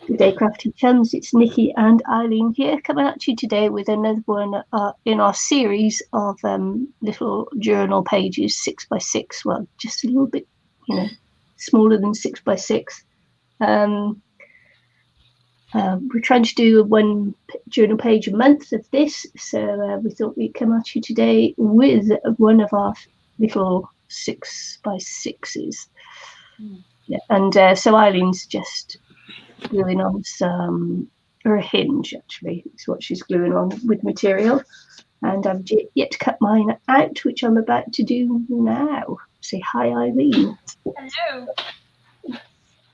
Good day, crafty chums. It's Nicky and Ilene here, coming at you today with another one in our series of little journal pages, 6x6. Well, just a little bit, smaller than 6x6. We're trying to do one journal page a month of this, so we thought we'd come at you today with one of our little 6x6s. Yeah, and so Ilene's just gluing on or a hinge, actually, is what she's gluing on with material, and I've yet to cut mine out, which I'm about to do now. Say hi, Ilene. Hello.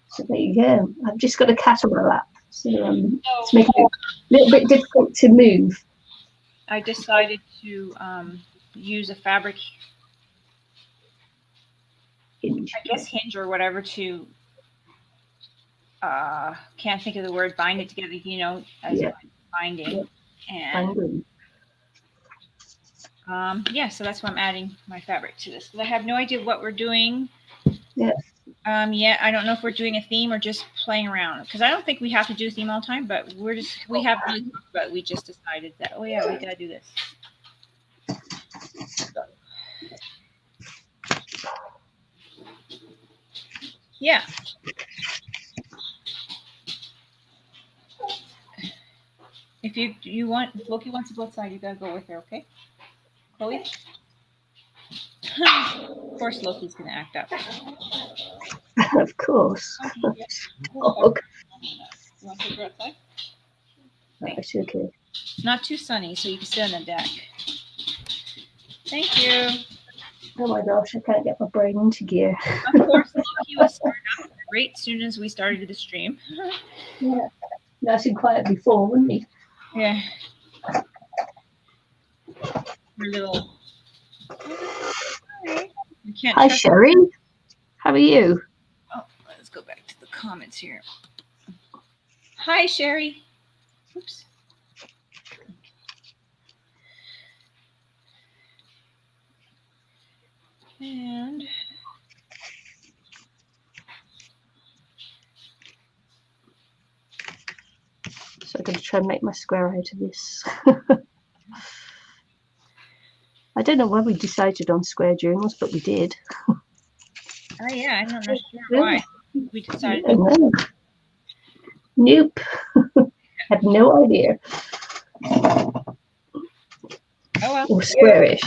So there you go. I've just got a cat on my lap, so it's making it a little bit difficult to move. I decided to use a fabric Hinge. I guess hinge or whatever to can't think of the word, bind it together, as binding. And so that's why I'm adding my fabric to this. I have no idea what we're doing. Yeah. I don't know if we're doing a theme or just playing around, because I don't think we have to do a theme all the time, but we just decided that we gotta do this. Yeah. If you want, Loki wants to go outside, you gotta go with her, okay? Chloe? Of course Loki's gonna act up. Of course. Okay. Okay. You want to go outside? That's okay. Not too sunny, so you can sit on the deck. Thank you. Oh my gosh, I can't get my brain into gear. Of course, Loki was started off great as soon as we started the stream. Yeah. Nice and quiet before, wouldn't he? Yeah. Her little. Hi, Sherry. How are you? Oh, let's go back to the comments here. Hi, Sherry. Oops. And so I'm going to try and make my square out of this. I don't know why we decided on square journals, but we did. Oh yeah, I'm not sure why we decided. Nope. Have no idea. Oh well. Or squarish.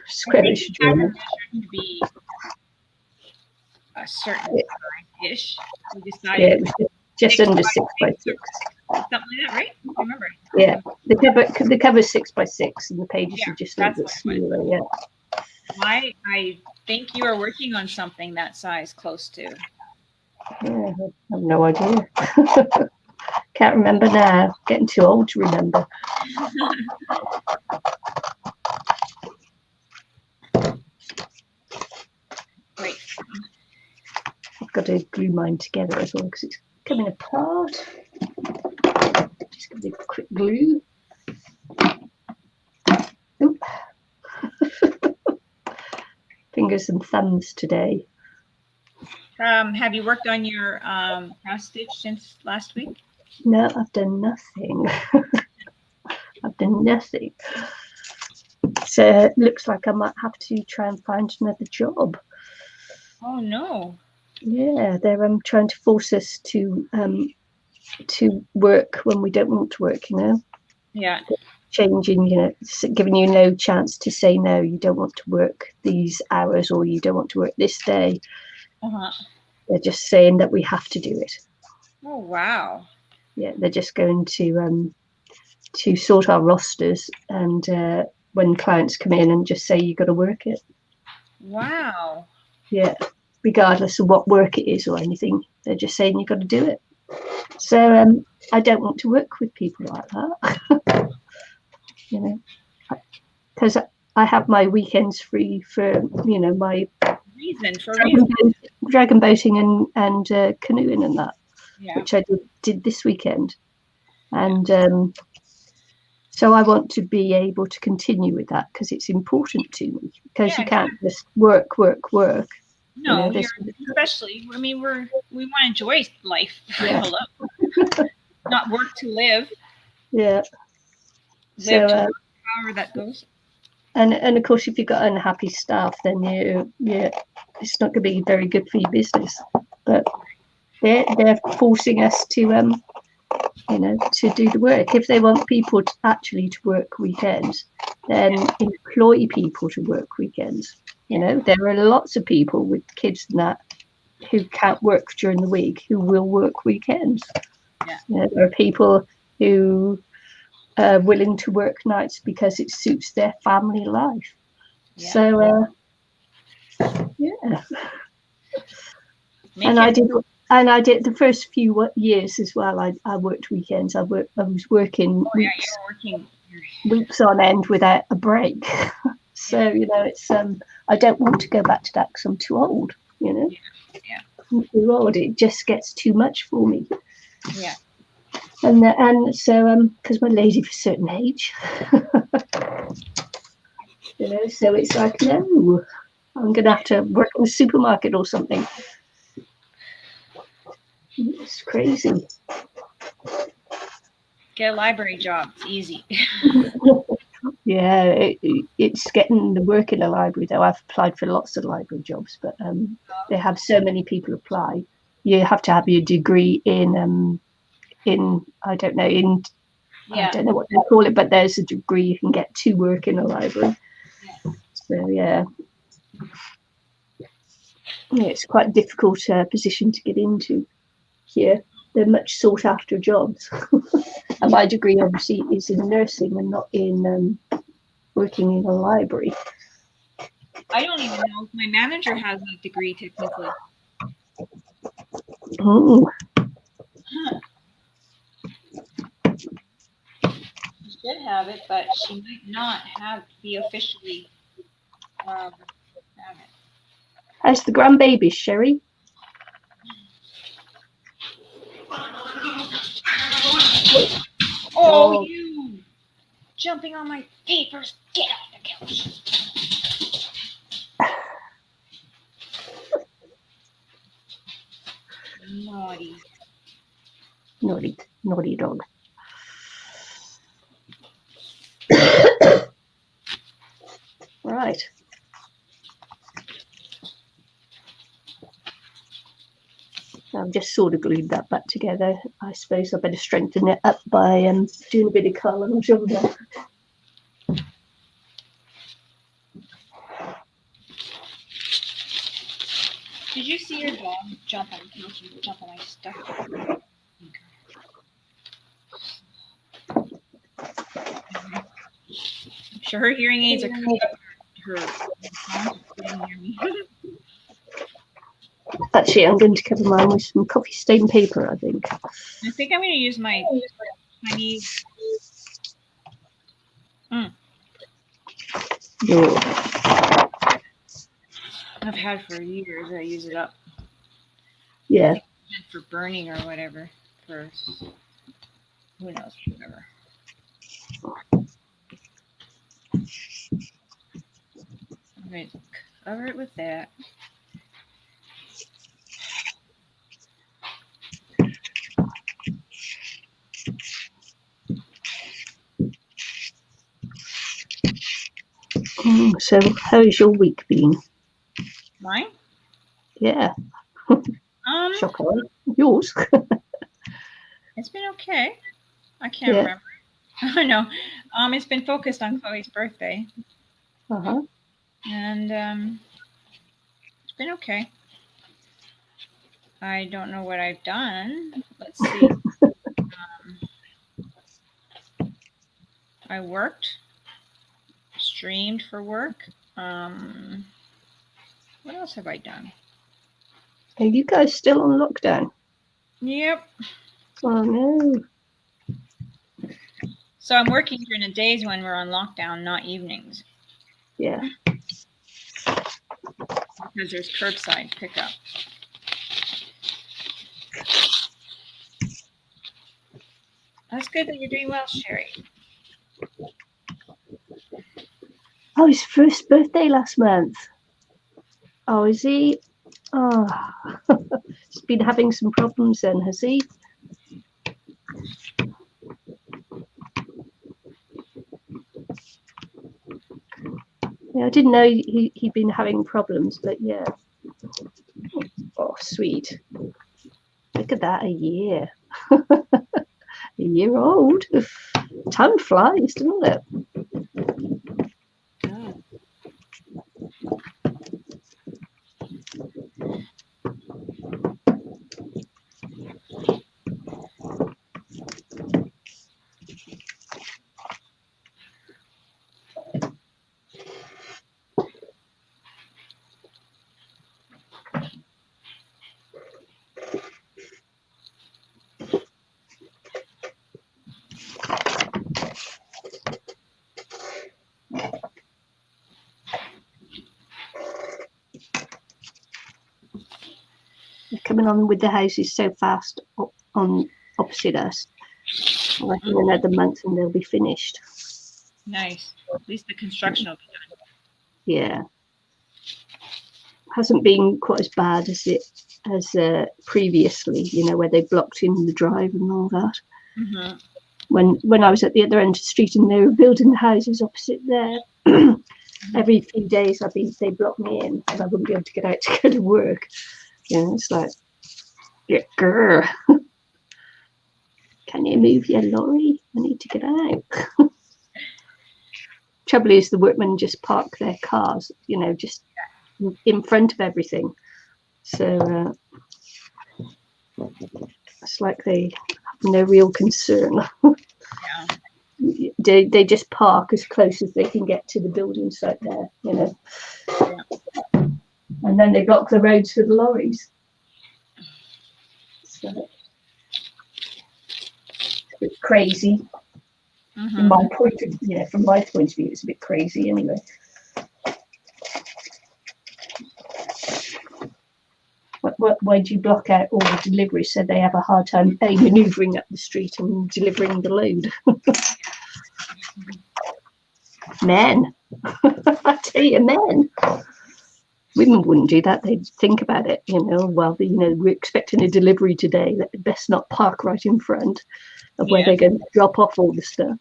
Squarish journal. To be a certain size-ish. We decided. Yeah, it was just under 6x6. Something like that, right? I remember. Yeah, the cover's 6x6, and the pages are just a little bit smaller. Yeah. I think you are working on something that size, close to. Yeah, I have no idea. Can't remember now. Getting too old to remember. Right. I've got to glue mine together as well because it's coming apart. Just give it a quick glue. Oop. Fingers and thumbs today. Have you worked on your cross stitch since last week? No, I've done nothing. I've done nothing. So it looks like I might have to try and find another job. Oh no. Yeah, they're trying to force us to work when we don't want to work, Yeah. Changing, giving you no chance to say no, you don't want to work these hours or you don't want to work this day. Uh-huh. They're just saying that we have to do it. Oh wow. Yeah, they're just going to sort our rosters, and when clients come in and just say you got to work it. Wow. Yeah, regardless of what work it is or anything, they're just saying you got to do it. So I don't want to work with people like that. Because I have my weekends free for my dragon boating and canoeing and that, which I did this weekend, and so I want to be able to continue with that because it's important to me, because you can't just work. No, especially, we want to enjoy life. Yeah. Hello. Not work to live. Yeah. Live to work, however that goes. And of course, if you've got unhappy staff, then it's not going to be very good for your business. But they're forcing us to to do the work. If they want people to actually to work weekends, then employ people to work weekends. There are lots of people with kids and that who can't work during the week who will work weekends. There are people who are willing to work nights because it suits their family life. So And I did the first few years as well. I worked weekends. I was working weeks on end without a break. So it's I don't want to go back to that because I'm too old. I'm too old. It just gets too much for me. Yeah. And so because my lady's of a certain age, so it's like, no, I'm gonna have to work in a supermarket or something. It's crazy. Get a library job. It's easy. Yeah, it's getting the work in a library though. I've applied for lots of library jobs, but they have so many people apply. You have to have your degree in I don't know I don't know what they call it, but there's a degree you can get to work in a library. So it's quite a difficult position to get into here. They're much sought after jobs. And my degree obviously is in nursing and not in working in a library. I don't even know if my manager has a degree technically. Oh. She should have it, but she might not be officially have it. How's the grandbaby, Sherry? Oh, you jumping on my papers. Get off the couch. Naughty dog. Right. I've just sort of glued that back together. I suppose I better strengthen it up by doing a bit of colour on shoulder. Did you see your dog jump on the couch and jump on my stuff? I'm sure her hearing aids are coming up her near me. Actually, I'm going to cover mine with some coffee stained paper, I think. I think I'm going to use my tiny. I've had for years. I use it up. Yeah. For burning or whatever. For who knows, whatever. I'm going to cover it with that. So, how's your week been? Mine? Yeah. Shocker. Yours? It's been okay. I can't remember. I know. It's been focused on Chloe's birthday. Uh-huh. And it's been okay. I don't know what I've done. Let's see. I worked, streamed for work. What else have I done? Are you guys still on lockdown? Yep. Oh no. So I'm working during the days when we're on lockdown, not evenings. Yeah. Because there's curbside pickup. That's good that you're doing well, Sherry. Oh, his first birthday last month. Oh, is he? Oh, he's been having some problems then, has he? I didn't know he'd been having problems, but yeah. Oh, sweet. Look at that, a year. A year old. Time flies, doesn't it? Yeah. They're coming on with the houses so fast on opposite us. I reckon another month and they'll be finished. Nice. At least the construction will be done. Yeah. Hasn't been quite as bad as previously, where they blocked in the drive and all that. Mm-hmm. When I was at the other end of the street and they were building the houses opposite there, every few days they blocked me in and I wouldn't be able to get out to go to work. It's like, yeah, grr. Can you move your lorry? I need to get out. Trouble is, the workmen just park their cars, just in front of everything. So it's like they have no real concern. Yeah. They just park as close as they can get to the building site there, Yeah. And then they block the roads for the lorries. So it's a bit crazy. Mm-hmm. From my point of view, it's a bit crazy anyway. Why do you block out all the deliveries so they have a hard time manoeuvring up the street and delivering the load? Men. I tell you, men. Women wouldn't do that. They'd think about it, well, we're expecting a delivery today. They'd best not park right in front of where they're going to drop off all the stuff.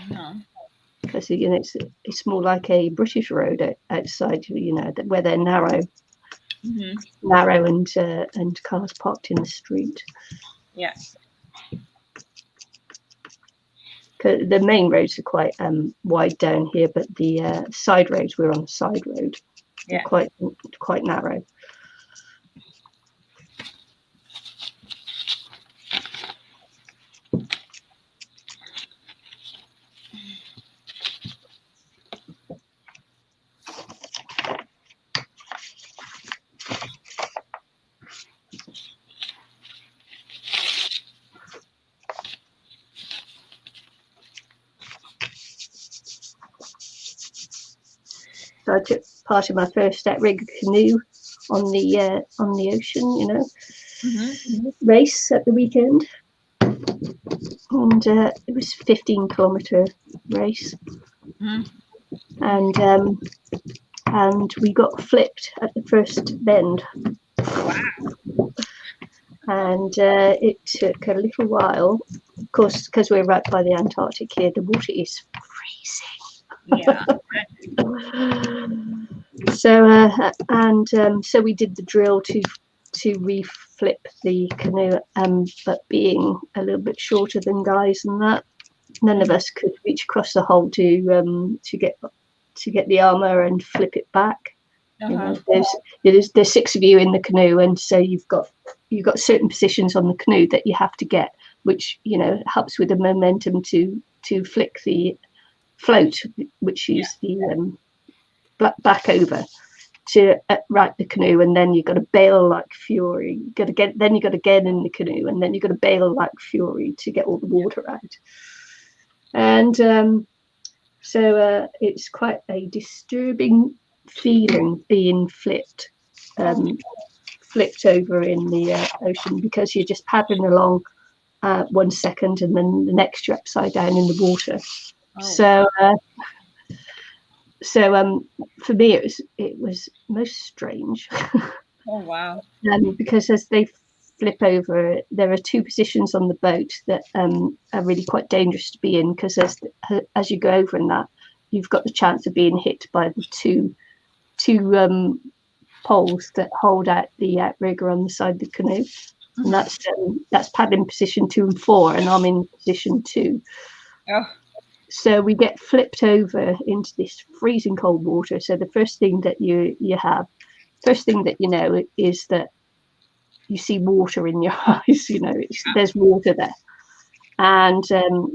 No. Because it's more like a British road outside, where they're narrow, narrow and cars parked in the street. Yeah. The main roads are quite wide down here, but the side roads, we're on a side road. Yeah. They're quite narrow. So I took part of my first rig canoe on the ocean, race at the weekend, and it was a 15-kilometer race, and we got flipped at the first bend. Wow. And it took a little while, of course, because we're right by the Antarctic here. The water is freezing. Yeah. So we did the drill to reflip the canoe, but being a little bit shorter than guys and that, none of us could reach across the hole to get the armor and flip it back. There's 6 of you in the canoe, and so you've got certain positions on the canoe that you have to get, which helps with the momentum to flick the float, which is the back over to right the canoe, and then you've got to bail like fury. You've got to get in the canoe, and then you've got to bail like fury to get all the water out. And so it's quite a disturbing feeling being flipped over in the ocean, because you're just paddling along 1 second and then the next you're upside down in the water. So for me it was most strange. Oh wow. Because as they flip over, there are two positions on the boat that are really quite dangerous to be in, because as you go over in that, you've got the chance of being hit by the two poles that hold out the outrigger on the side of the canoe. And that's paddling position 2 and 4, and I'm in position 2. Oh. So we get flipped over into this freezing cold water. So the first thing that you know is that you see water in your eyes. You know, there's water there, and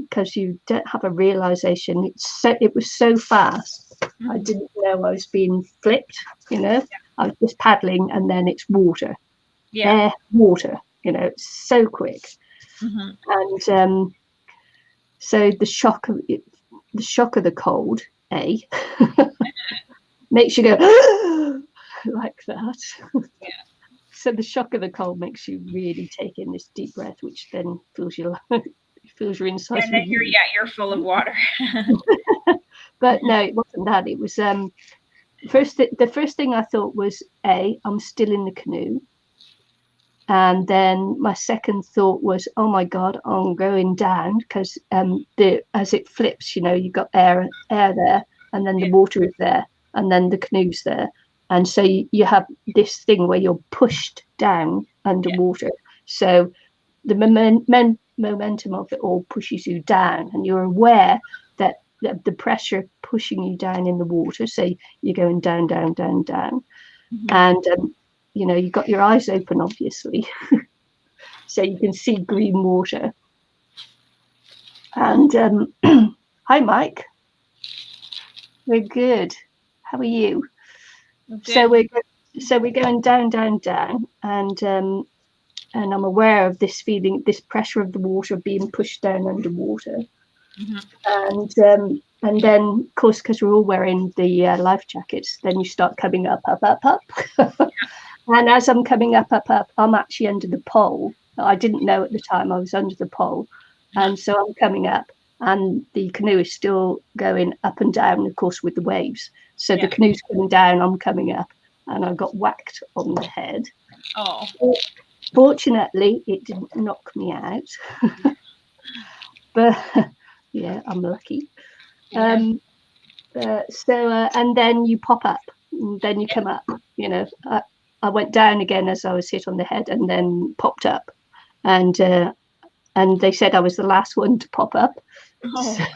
because you don't have a realization, it was so fast. I didn't know I was being flipped. You know, I was just paddling, and then it's water, air, water. You know, it's so quick, and so the shock of the cold, makes you go like that. Yeah. So the shock of the cold makes you really take in this deep breath, which then fills your inside. And then you're full of water. But no, it wasn't that. It was the first thing I thought was, I'm still in the canoe. And then my second thought was, oh my God, I'm going down, because as it flips, you know, you've got air there, and then the water is there, and then the canoe's there. And so you have this thing where you're pushed down underwater. So the momentum of it all pushes you down, and you're aware that the pressure pushing you down in the water. So you're going down, down, down, down. And you know, you've got your eyes open, obviously, so you can see green water. And hi, Mike. We're good. How are you? So we're going down, down, down, and I'm aware of this feeling, this pressure of the water being pushed down underwater. And then, of course, because we're all wearing the life jackets, then you start coming up, up, up, up. And as I'm coming up, up, up, I'm actually under the pole. I didn't know at the time I was under the pole. And so I'm coming up, and the canoe is still going up and down, of course, with the waves. So the canoe's coming down, I'm coming up, and I got whacked on the head. Oh. Fortunately, it didn't knock me out. But yeah, I'm lucky. And then you pop up, and then you come up. You know, I went down again as I was hit on the head, and then popped up, and they said I was the last one to pop up. Oh my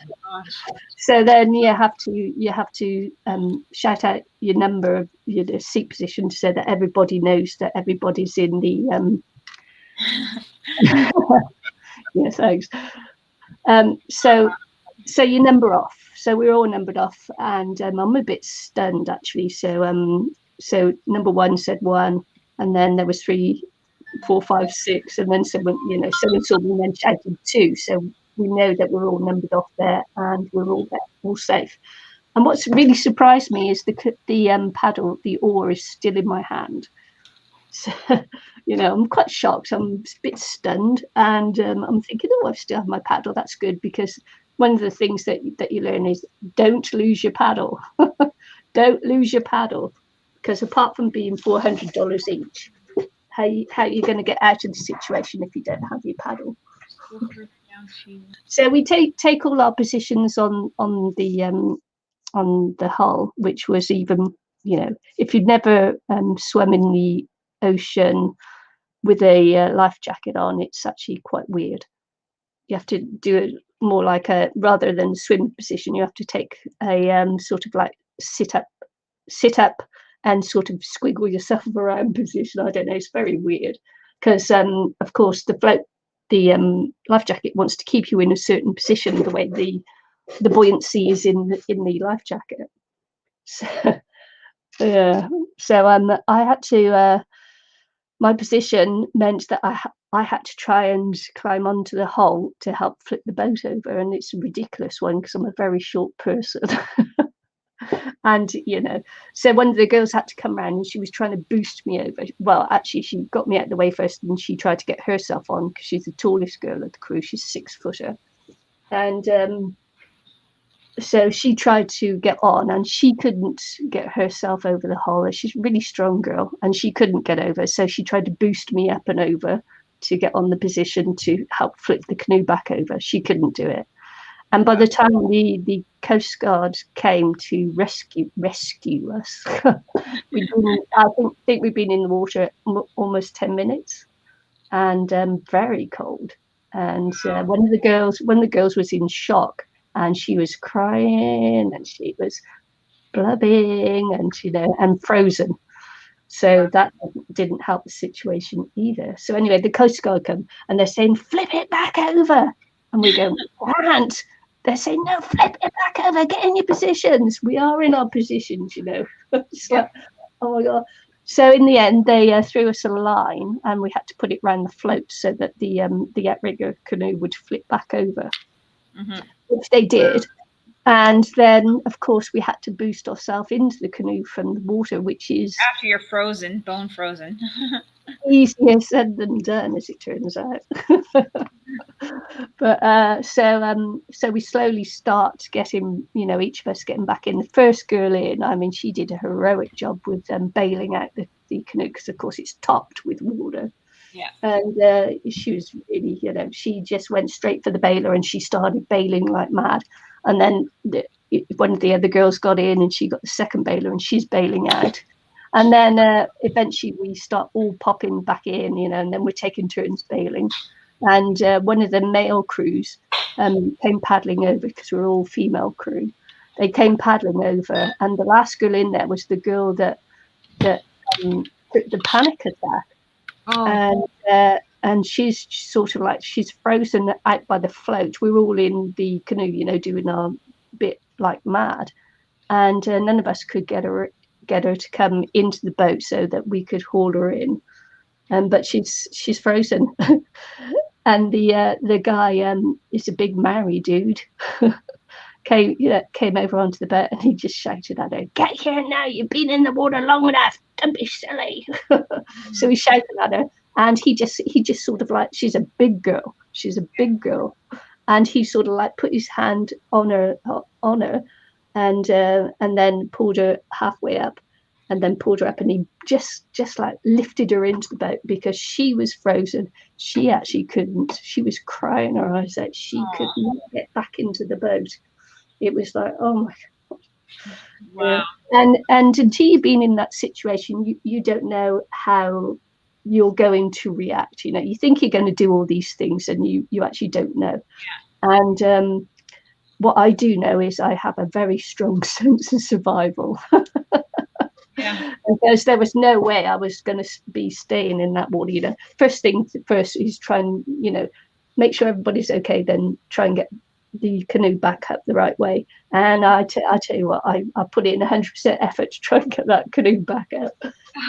gosh! So then you have to shout out your number of your seat position, so that everybody knows that everybody's in the. Yeah, thanks. So you number off. So we're all numbered off, and I'm a bit stunned actually. So number 1 said 1, and then there was 3, 4, 5, 6, and then someone saw me and then shouted 2. So we know that we're all numbered off there, and we're all safe. And what's really surprised me is the paddle, the oar, is still in my hand. So, you know, I'm quite shocked. I'm a bit stunned, and I'm thinking, I still have my paddle. That's good, because one of the things that you learn is don't lose your paddle. Don't lose your paddle, because apart from being $400 each, how are you going to get out of the situation if you don't have your paddle? So we take all our positions on the hull, which was even, you know, if you'd never swum in the ocean with a life jacket on, it's actually quite weird. You have to do it more like rather than swim position, you have to take a sort of like sit up and sort of squiggle yourself around position. I don't know, it's very weird, because of course the life jacket wants to keep you in a certain position, the way the buoyancy is in the life jacket. So yeah, so I had to my position meant that I had to try and climb onto the hull to help flip the boat over, and it's a ridiculous one because I'm a very short person. And, you know, so one of the girls had to come around, and she was trying to boost me over. Well, actually, she got me out of the way first, and she tried to get herself on, because she's the tallest girl of the crew. She's 6-footer. And so she tried to get on, and she couldn't get herself over the hull. She's a really strong girl, and she couldn't get over. So she tried to boost me up and over, to get on the position to help flip the canoe back over. She couldn't do it. And by the time the Coast Guard came to rescue us, I think we'd been in the water almost 10 minutes, and very cold. And one of the girls was in shock, and she was crying, and she was blubbing, and and frozen. So that didn't help the situation either. So anyway, the Coast Guard come and they're saying, flip it back over. And we go, can't. They're saying, no, flip it back over, get in your positions. We are in our positions, It's like, oh my God. So in the end, they threw us a line, and we had to put it around the float so that the outrigger canoe would flip back over, which they did. And then, of course, we had to boost ourselves into the canoe from the water, which is... After you're frozen, bone frozen. easier said than done, as it turns out. But so we slowly start getting, each of us getting back in. The first girl in, I mean, she did a heroic job with bailing out the canoe, because of course it's topped with water. Yeah. And she was really, she just went straight for the bailer, and she started bailing like mad. And then one of the other girls got in, and she got the second bailer, and she's bailing out. And then eventually we start all popping back in, and then we're taking turns bailing. And one of the male crews came paddling over, because we're all female crew. They came paddling over, and the last girl in there was the girl that took the panic attack. Oh. And she's sort of like, she's frozen out by the float. We're all in the canoe, doing our bit like mad, and none of us could get her to come into the boat so that we could haul her in. But she's frozen. And the guy is a big Maori dude. came over onto the boat, and he just shouted at her, "Get here now! You've been in the water long enough. Don't be silly." So he shouted at her, and he just sort of like, she's a big girl, and he sort of like put his hand on her, and then pulled her halfway up, and then pulled her up, and he just like lifted her into the boat, because she was frozen. She actually couldn't. She was crying her eyes out. She could not get back into the boat. It was like, oh my God. Wow. And until you've been in that situation, you don't know how you're going to react. You think you're going to do all these things, and you actually don't know. Yeah. And what I do know is I have a very strong sense of survival. Yeah. Because there was no way I was going to be staying in that water. First thing first is try and make sure everybody's okay, then try and get the canoe back up the right way. And I tell you what, I put in 100% effort to try and get that canoe back up,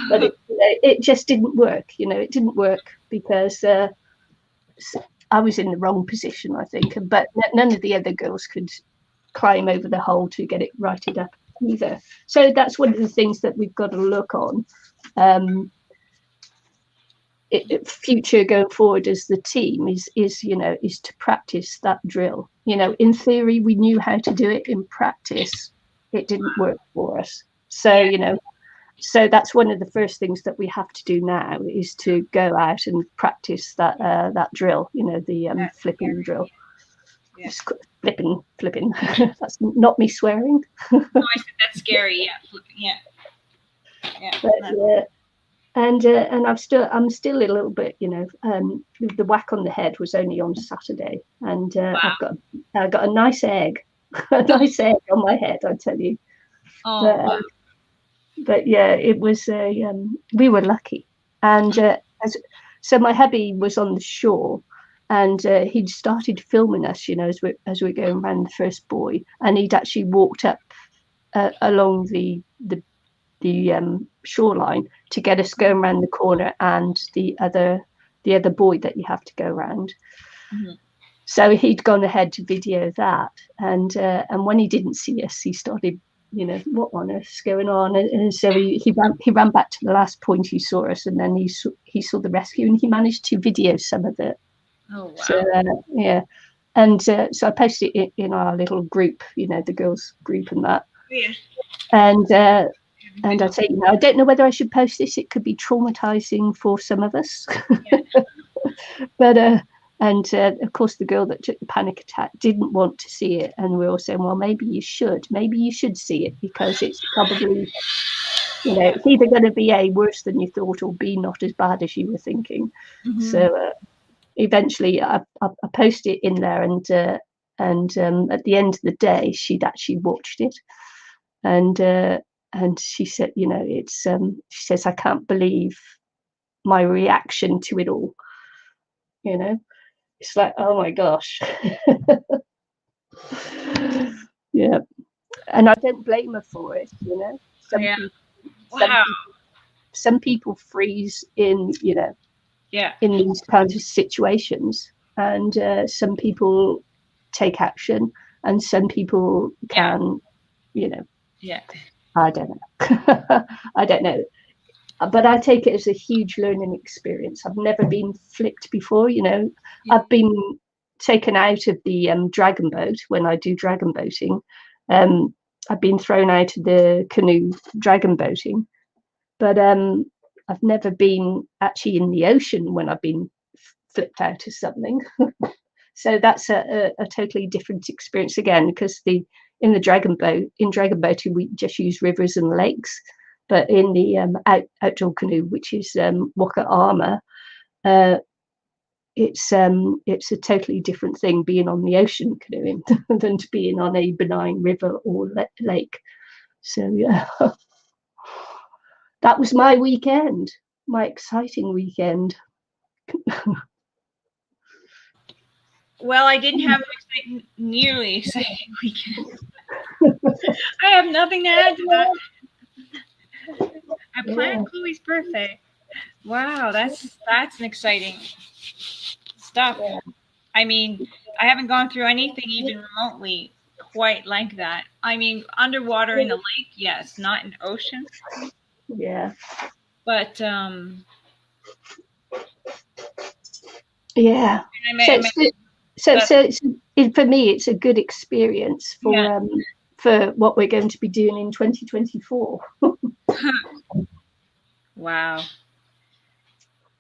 but it just didn't work. It didn't work because I was in the wrong position, I think. But none of the other girls could climb over the hole to get it righted up either. So that's one of the things that we've got to look on. Future going forward as the team is to practice that drill. In theory we knew how to do it. In practice it didn't work for us. So so that's one of the first things that we have to do now, is to go out and practice that drill, the flipping drill. Yeah. Flipping. That's not me swearing. No, I said that's scary. Yeah, flipping. Yeah. But, and I'm still a little bit, the whack on the head was only on Saturday, and wow. I got a nice egg, on my head, I tell you. Oh, wow. But yeah, it was we were lucky, and so my hubby was on the shore, and he'd started filming us, as we're going around the first buoy, and he'd actually walked up along the shoreline to get us going around the corner and the other buoy that you have to go around. Mm-hmm. So he'd gone ahead to video that, and when he didn't see us, he started, what on earth's going on? And so he ran back to the last point he saw us, and then he saw the rescue, and he managed to video some of it. Oh wow! So yeah, and so I posted it in our little group, the girls group and that. Yeah. And I say, I don't know whether I should post this. It could be traumatizing for some of us. Yeah. But and of course the girl that took the panic attack didn't want to see it, and we were all saying, well, maybe you should see it, because it's probably, it's either going to be A, worse than you thought, or B, not as bad as you were thinking. Mm-hmm. So eventually I posted it in there, and at the end of the day she'd actually watched it, and she said, it's she says, I can't believe my reaction to it all. It's like, oh my gosh. Yeah. And I don't blame her for it, Some people freeze in, in these kinds of situations, and some people take action, and some people can, I don't know. I don't know. But I take it as a huge learning experience. I've never been flipped before, I've been taken out of the dragon boat when I do dragon boating. I've been thrown out of the canoe dragon boating, but I've never been actually in the ocean when I've been flipped out of something. So that's a totally different experience again, because in dragon boating we just use rivers and lakes. But in the outdoor canoe, which is Waka Armour, it's a totally different thing being on the ocean canoeing than to being on a benign river or lake. So yeah, that was my weekend, my exciting weekend. Well, I didn't have an nearly exciting weekend. I have nothing to add to that. I planned Chloe's birthday. Wow, that's an exciting stuff. Yeah. I mean, I haven't gone through anything even remotely quite like that. I mean, underwater in the lake, yes, not in the ocean. Yeah. But yeah. So for me, it's a good experience for what we're going to be doing in 2024. Wow.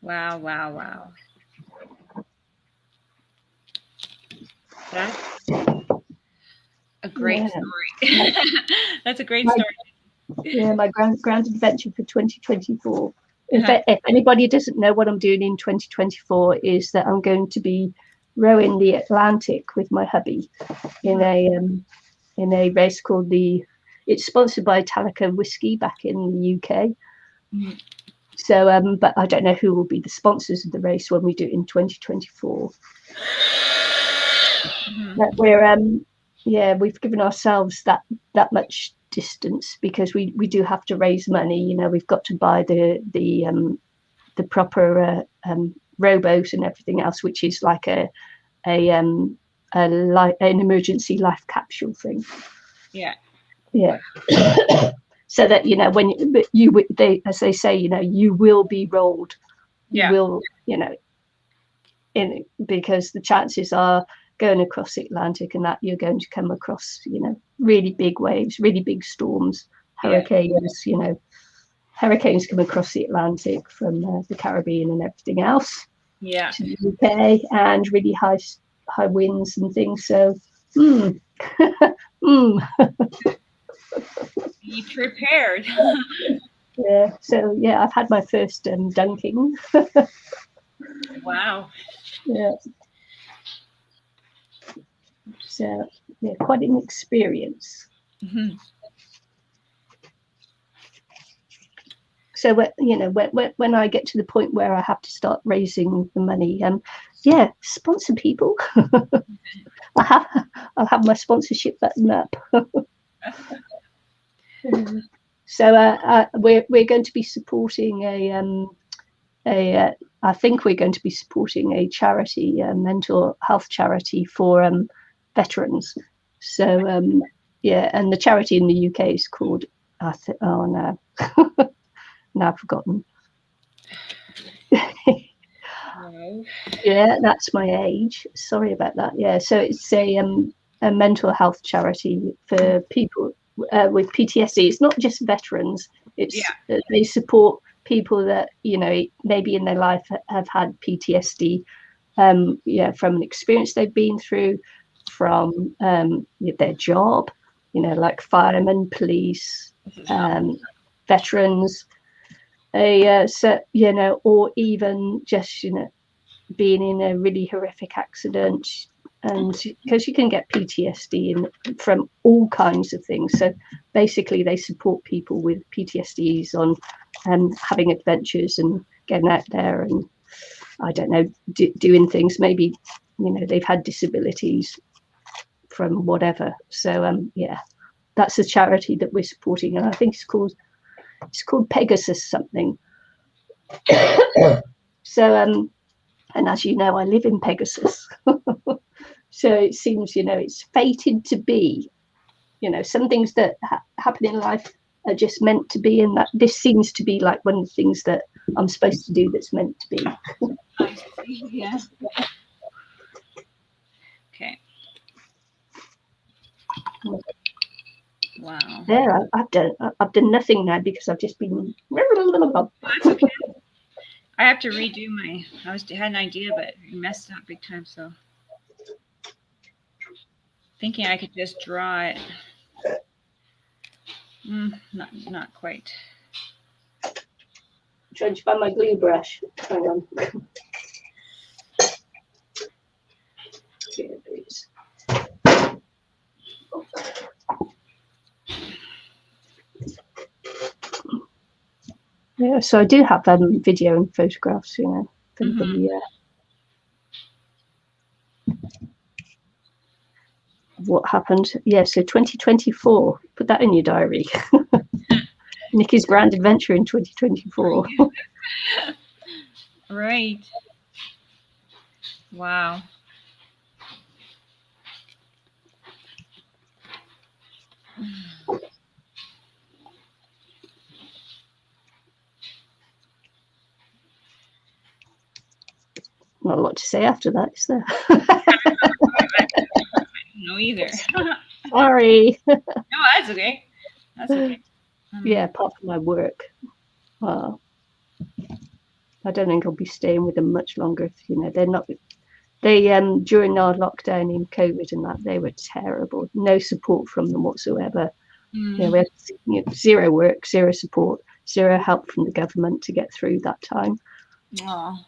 Wow. That's a great story. That's a great story. Yeah, my grand adventure for 2024. If anybody doesn't know what I'm doing in 2024, is that I'm going to be rowing the Atlantic with my hubby in a race called it's sponsored by Talica Whiskey back in the UK. Mm-hmm. So, but I don't know who will be the sponsors of the race when we do it in 2024. Mm-hmm. But we've given ourselves that much distance, because we do have to raise money. We've got to buy the proper rowboat and everything else, which is like an emergency life capsule thing. Yeah. So that when as they say, you will be rolled. You will, because the chances are, going across the Atlantic and that you're going to come across, really big waves, really big storms, hurricanes. Hurricanes come across the Atlantic from the Caribbean and everything else. Yeah. To the UK, and really high winds and things. So, Be prepared. Yeah. So I've had my first dunking. Wow. Yeah. So quite an experience. Mm-hmm. So when I get to the point where I have to start raising the money, sponsor people. I'll have my sponsorship button up. So we're going to be supporting I think we're going to be supporting a charity, a mental health charity for veterans. So and the charity in the UK is called now I've forgotten. Yeah, that's my age. Sorry about that. Yeah, so it's a mental health charity for people with PTSD. It's not just veterans. It's they support people that, you know, maybe in their life have had PTSD, yeah, from an experience they've been through, from their job, you know, like firemen, police, veterans, so, you know, or even just, you know, being in a really horrific accident. And because you can get PTSD from all kinds of things. So basically they support people with PTSDs on having adventures and getting out there and, I don't know, doing things. Maybe, you know, they've had disabilities from whatever. So yeah, that's a charity that we're supporting, and I think it's called Pegasus something. So and as you know, I live in Pegasus. So it seems, you know, it's fated to be, you know, some things that happen in life are just meant to be, and that this seems to be like one of the things that I'm supposed to do that's meant to be. I see. Yeah. Okay. Wow. There, I've done nothing now because I've just been. That's okay. I have to redo my. I had an idea, but I messed up big time. So thinking I could just draw it. Not quite. Trying to find my glue brush. Hang on. Here it is. Yeah, so I do have video and photographs, you know, for the what happened. Yeah, so 2024. Put that in your diary. Nicky's grand adventure in 2024. Right. Wow. Not a lot to say after that, is there? No, either. Sorry. No, that's okay. That's okay. Yeah, apart from my work. I don't think I'll be staying with them much longer. You know, they're not. They during our lockdown in COVID and that, they were terrible. No support from them whatsoever. You know, we had zero work, zero support, zero help from the government to get through that time. Oh.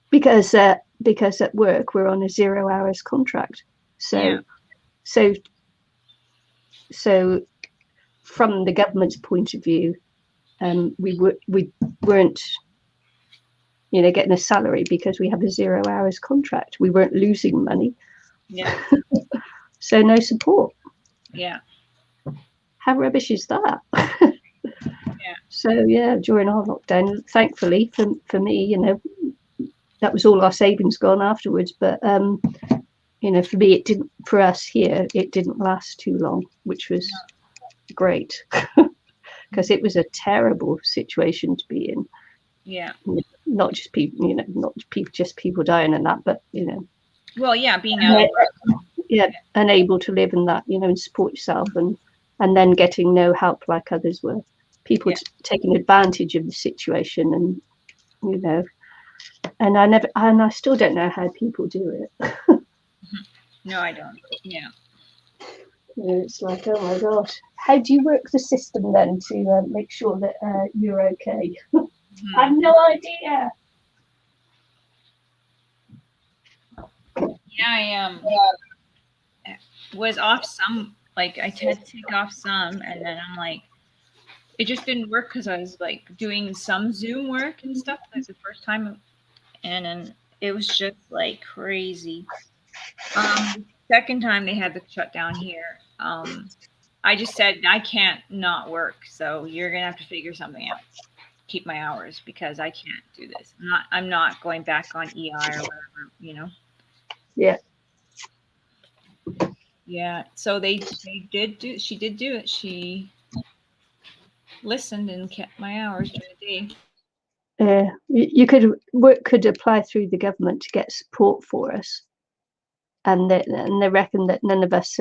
Because at work we're on a 0 hours contract. So from the government's point of view, we weren't, you know, getting a salary because we have a 0 hours contract. We weren't losing money. Yeah. So no support. Yeah. How rubbish is that? Yeah. So yeah, during our lockdown, thankfully for me, you know, that was all our savings gone afterwards. But you know, for me, for us here, it didn't last too long, which was great because it was a terrible situation to be in. Yeah. Not just people, you know, not just people dying and that, but you know. Well, yeah, being out. Yeah, unable to live in that, you know, and support yourself, and then getting no help like others were. People taking advantage of the situation, and you know, and I still don't know how people do it. No, I don't. Yeah. You know, it's like, oh my gosh, how do you work the system then to make sure that you're okay? I have no idea. Yeah, I was off some, like I had to take off some, and then I'm like, it just didn't work because I was like doing some Zoom work and stuff like the first time, and then it was just like crazy. Second time they had the shutdown here, I just said I can't not work, so you're gonna have to figure something out. Keep my hours because I can't do this. I'm not going back on EI or whatever, you know. Yeah. Yeah. So she did do it. She listened and kept my hours during the day. You could apply through the government to get support for us, and they reckon that none of us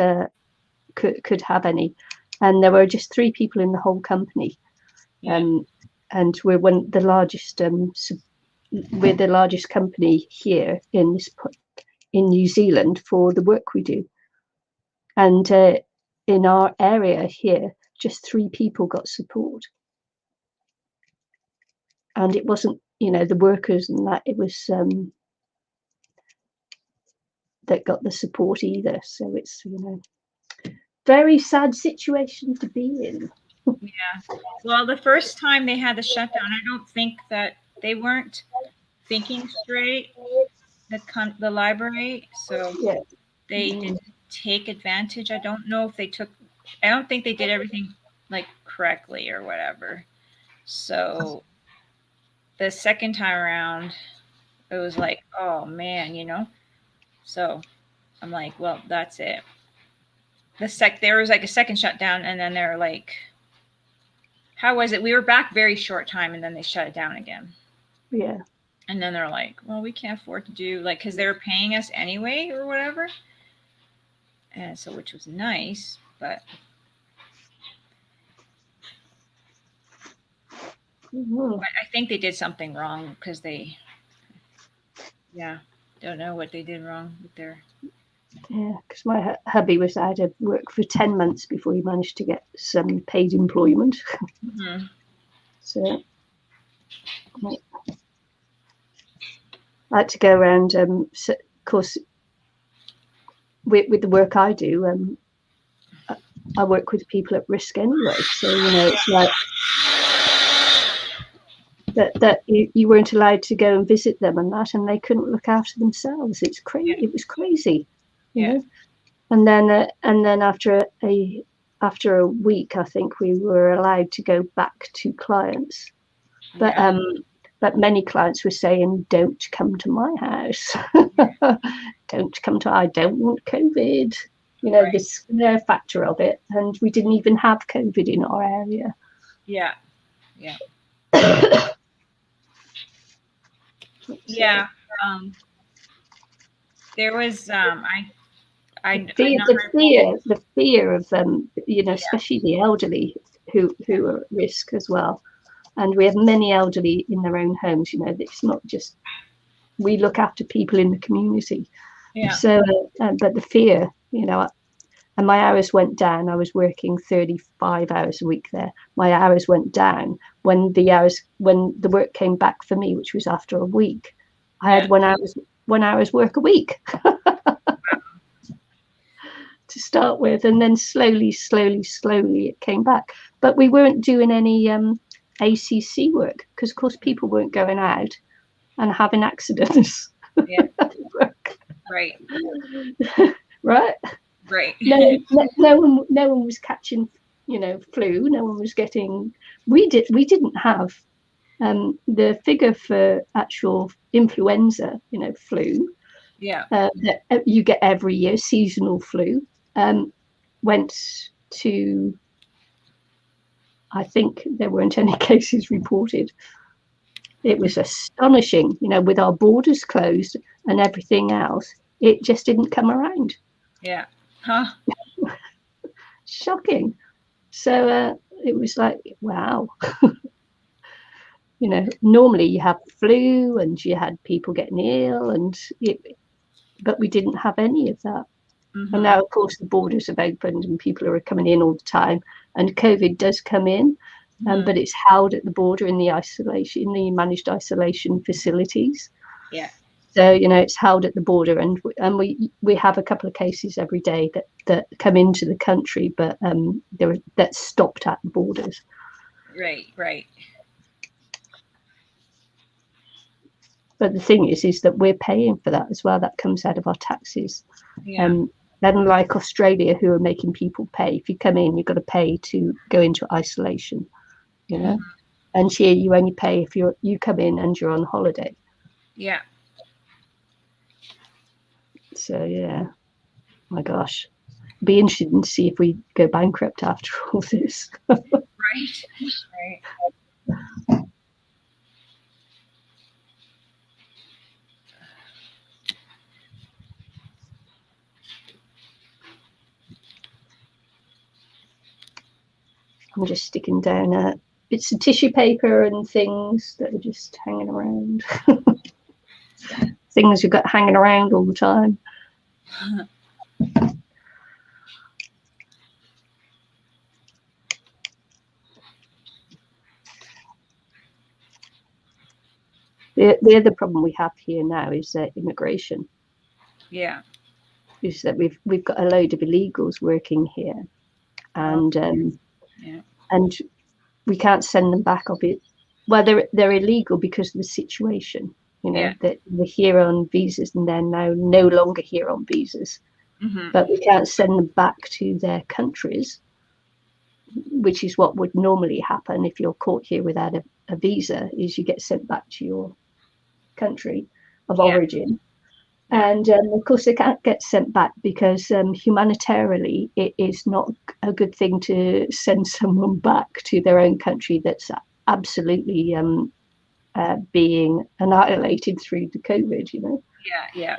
could have any, and there were just 3 people in the whole company. and we're the largest. We're the largest company here in New Zealand for the work we do, and in our area here, just 3 people got support, and it wasn't, the workers and that. It was that got the support either. So it's very sad situation to be in. Yeah. Well, the first time they had the shutdown, I don't think that they weren't thinking straight. The library, so they didn't take advantage. I don't know if they took. I don't think they did everything like correctly or whatever. So the second time around, it was like, oh man. So I'm like, well, that's it. There was like a second shutdown, and then they're like, how was it? We were back very short time, and then they shut it down again. Yeah. And then they're like, well, we can't afford to do because they were paying us anyway or whatever. And so, which was nice, but I think they did something wrong because don't know what they did wrong with their. Yeah, because my hubby was out of work for 10 months before he managed to get some paid employment. Mm-hmm. So I had to go around. So, of course, with the work I do, I work with people at risk anyway. So it's like that you weren't allowed to go and visit them and that, and they couldn't look after themselves. It's crazy. Yeah. It was crazy. You know? And then after a week, I think we were allowed to go back to clients, but many clients were saying, "Don't come to my house. Don't come to. I don't want COVID." This factor of it, and we didn't even have COVID in our area. Yeah. Yeah. There was the fear of especially the elderly who are at risk as well, and we have many elderly in their own homes. It's not just we look after people in the community. Yeah. So, but the fear, and my hours went down. I was working 35 hours a week there. My hours went down when the work came back for me, which was after a week. I had 1 hour's work a week to start with, and then slowly it came back. But we weren't doing any ACC work because, of course, people weren't going out and having accidents. Yeah. Right. Right. Right. No one was catching, flu. No one was getting. We didn't have the figure for actual influenza, flu. Yeah. That you get every year, seasonal flu. Went to. I think there weren't any cases reported. It was astonishing, with our borders closed and everything else. It just didn't come around. Yeah. Huh. Shocking. So it was like, wow. Normally you have flu and you had people getting ill, but we didn't have any of that. Mm-hmm. And now, of course, the borders have opened and people are coming in all the time. And COVID does come in, but it's held at the border in the managed isolation facilities. Yeah. So it's held at the border, and we have a couple of cases every day that come into the country, but that's stopped at the borders. Right. But the thing is that we're paying for that as well. That comes out of our taxes. Yeah. Unlike Australia, who are making people pay. If you come in, you've got to pay to go into isolation. Mm-hmm. And here you only pay if you come in and you're on holiday. Yeah. So yeah, my gosh, be interesting to see if we go bankrupt after all this. Right. I'm just sticking down bits of tissue paper and things that are just hanging around. Things you've got hanging around all the time. The other problem we have here now is immigration. Yeah. Is that we've got a load of illegals working here, and and we can't send them back of it. Well, they're illegal because of the situation. That we're here on visas and they're now no longer here on visas. Mm-hmm. But we can't send them back to their countries, which is what would normally happen if you're caught here without a visa, is you get sent back to your country of origin. And of course they can't get sent back because humanitarily it is not a good thing to send someone back to their own country that's absolutely being annihilated through the COVID, Yeah.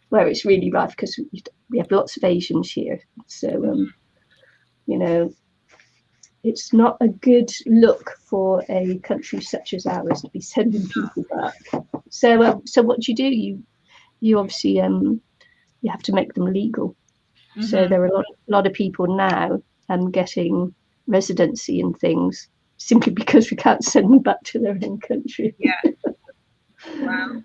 Where it's really rough because we have lots of Asians here, so it's not a good look for a country such as ours to be sending people back. So what do? You obviously you have to make them legal. Mm-hmm. So there are a lot of people now getting residency and things simply because we can't send them back to their own country. Yeah. Wow.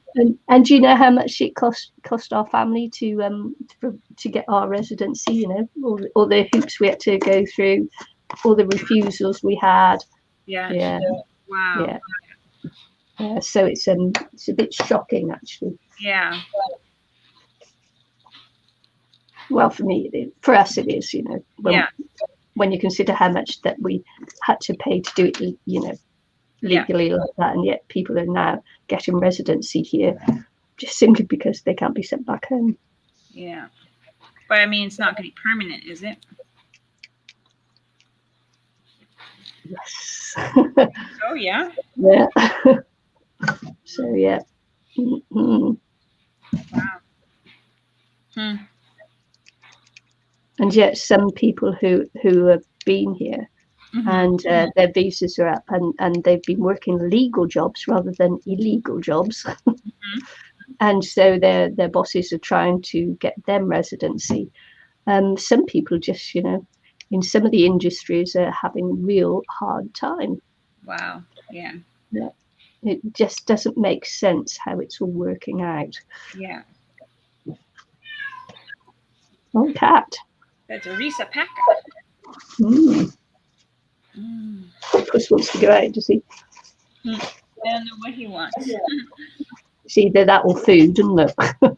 And do you know how much it cost our family to get our residency? All the hoops we had to go through, all the refusals we had. Yeah. Wow. Yeah. So it's a bit shocking, actually. Yeah. Well, for me, for us, it is. When you consider how much that we had to pay to do it, legally like that, and yet people are now getting residency here just simply because they can't be sent back home. Yeah. But I mean, it's not going to be permanent, is it? Yes. Oh, yeah. Yeah. So, yeah. Mm-hmm. Wow. And yet some people who have been here and their visas are up and they've been working legal jobs rather than illegal jobs. And so their bosses are trying to get them residency. Some people just, in some of the industries are having a real hard time. Wow. Yeah. It just doesn't make sense how it's all working out. Yeah. Oh, cat. That's a Risa Packer. Puss wants to go out, does he? I don't know what he wants. It's either that or food, isn't it? There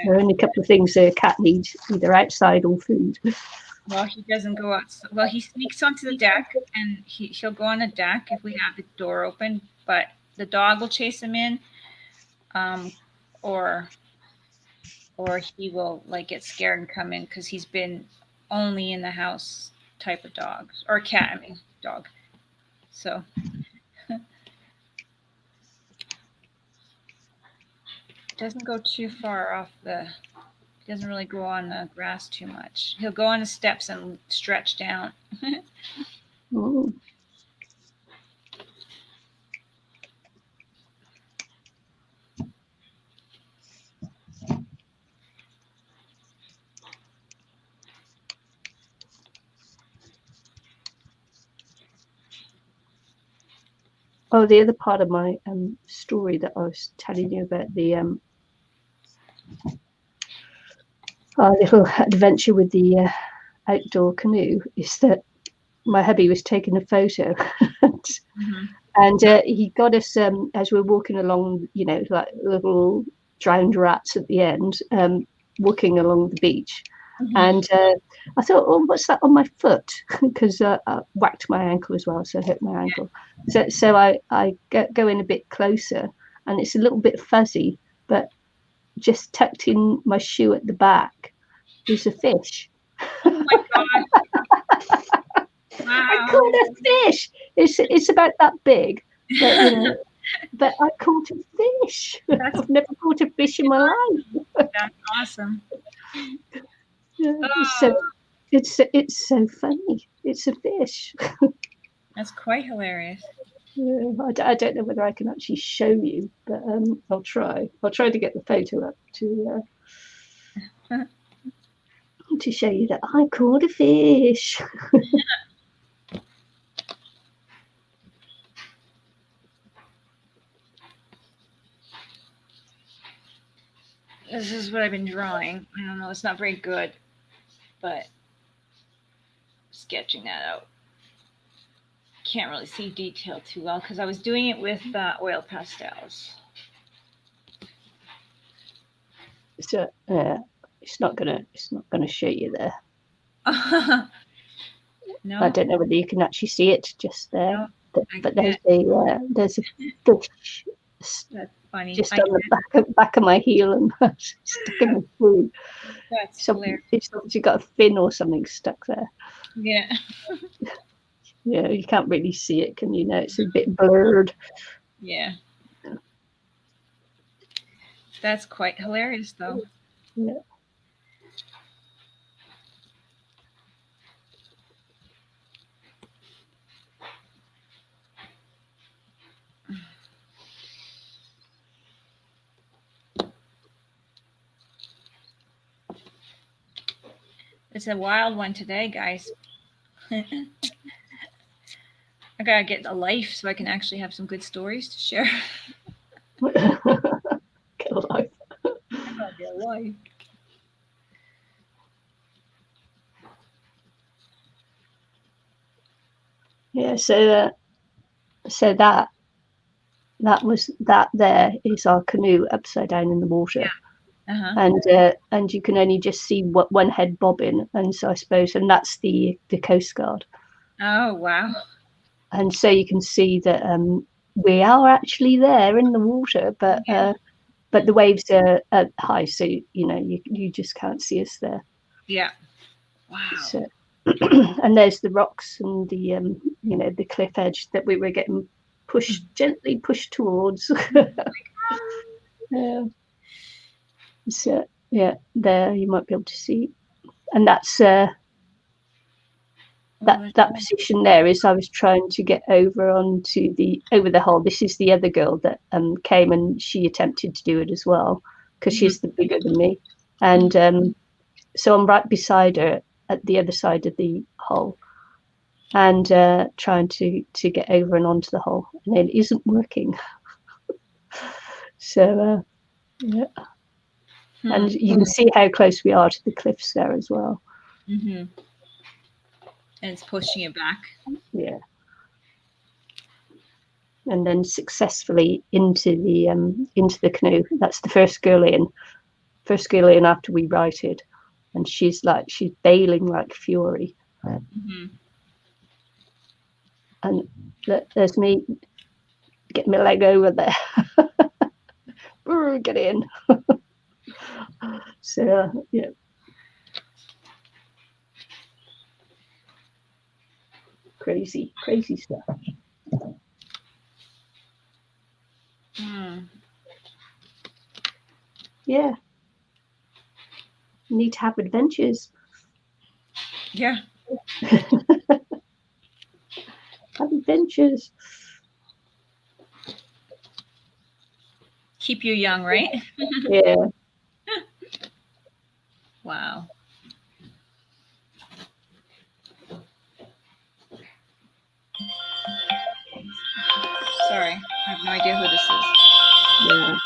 are only a couple of things a cat needs, either outside or food. Well, he doesn't go out. Well, he sneaks onto the deck, and he'll go on the deck if we have the door open. But the dog will chase him in, or he will get scared and come in because he's been only in the house type of dog, or cat. I mean, dog. So. Doesn't go too far off he doesn't really go on the grass too much. He'll go on the steps and stretch down. Oh. Oh, the other part of my story that I was telling you about our little adventure with the outdoor canoe is that my hubby was taking a photo and he got us as we're walking along, like little drowned rats at the end, walking along the beach. And I thought, oh, what's that on my foot? Because I whacked my ankle as well, so I hurt my ankle. So I go in a bit closer, and it's a little bit fuzzy, but just tucked in my shoe at the back is a fish. Oh my god! Wow. I caught a fish. It's about that big, but but I caught a fish. I've never caught a fish in my life. That's awesome. Yeah, It's so funny. It's a fish. That's quite hilarious. Yeah, I don't know whether I can actually show you, but I'll try. I'll try to get the photo up to show you that I caught a fish. This is what I've been drawing. I don't know, it's not very good, but sketching that out. Can't really see detail too well because I was doing it with oil pastels. So it's not gonna show you there. No, I don't know whether you can actually see it just there. No, but there's a fish. That's funny. Just on the back of my heel and stuck in the food. That's it's obviously got a fin or something stuck there. Yeah. Yeah, you can't really see it, can you? Know it's a bit blurred. Yeah. That's quite hilarious, though. Yeah. It's a wild one today, guys. I gotta get a life so I can actually have some good stories to share. Get a life. I gotta get a life. Yeah, so that there is our canoe upside down in the water. Yeah. Uh-huh. And you can only just see one head bobbing, and so I suppose, and that's the Coast Guard. Oh wow! And so you can see that we are actually there in the water, but the waves are high, so you just can't see us there. Yeah. Wow. So, and there's the rocks and the the cliff edge that we were getting gently pushed towards. So yeah, there you might be able to see, and that's that position there is I was trying to get over over the hole. This is the other girl that came, and she attempted to do it as well because she's the bigger than me, and so I'm right beside her at the other side of the hole, and trying to get over and onto the hole, and it isn't working. So yeah. And you can see how close we are to the cliffs there as well. Mm-hmm. And it's pushing it back. Yeah. And then successfully into the canoe. That's the first girl in. First girl in after we righted, and she's bailing like fury. Mm-hmm. And there's me. Get my leg over there. Get in. So yeah. Crazy stuff. Yeah. You need to have adventures. Yeah. Have adventures. Keep you young, right? Yeah. Wow. Sorry, I have no idea who this is. Yeah.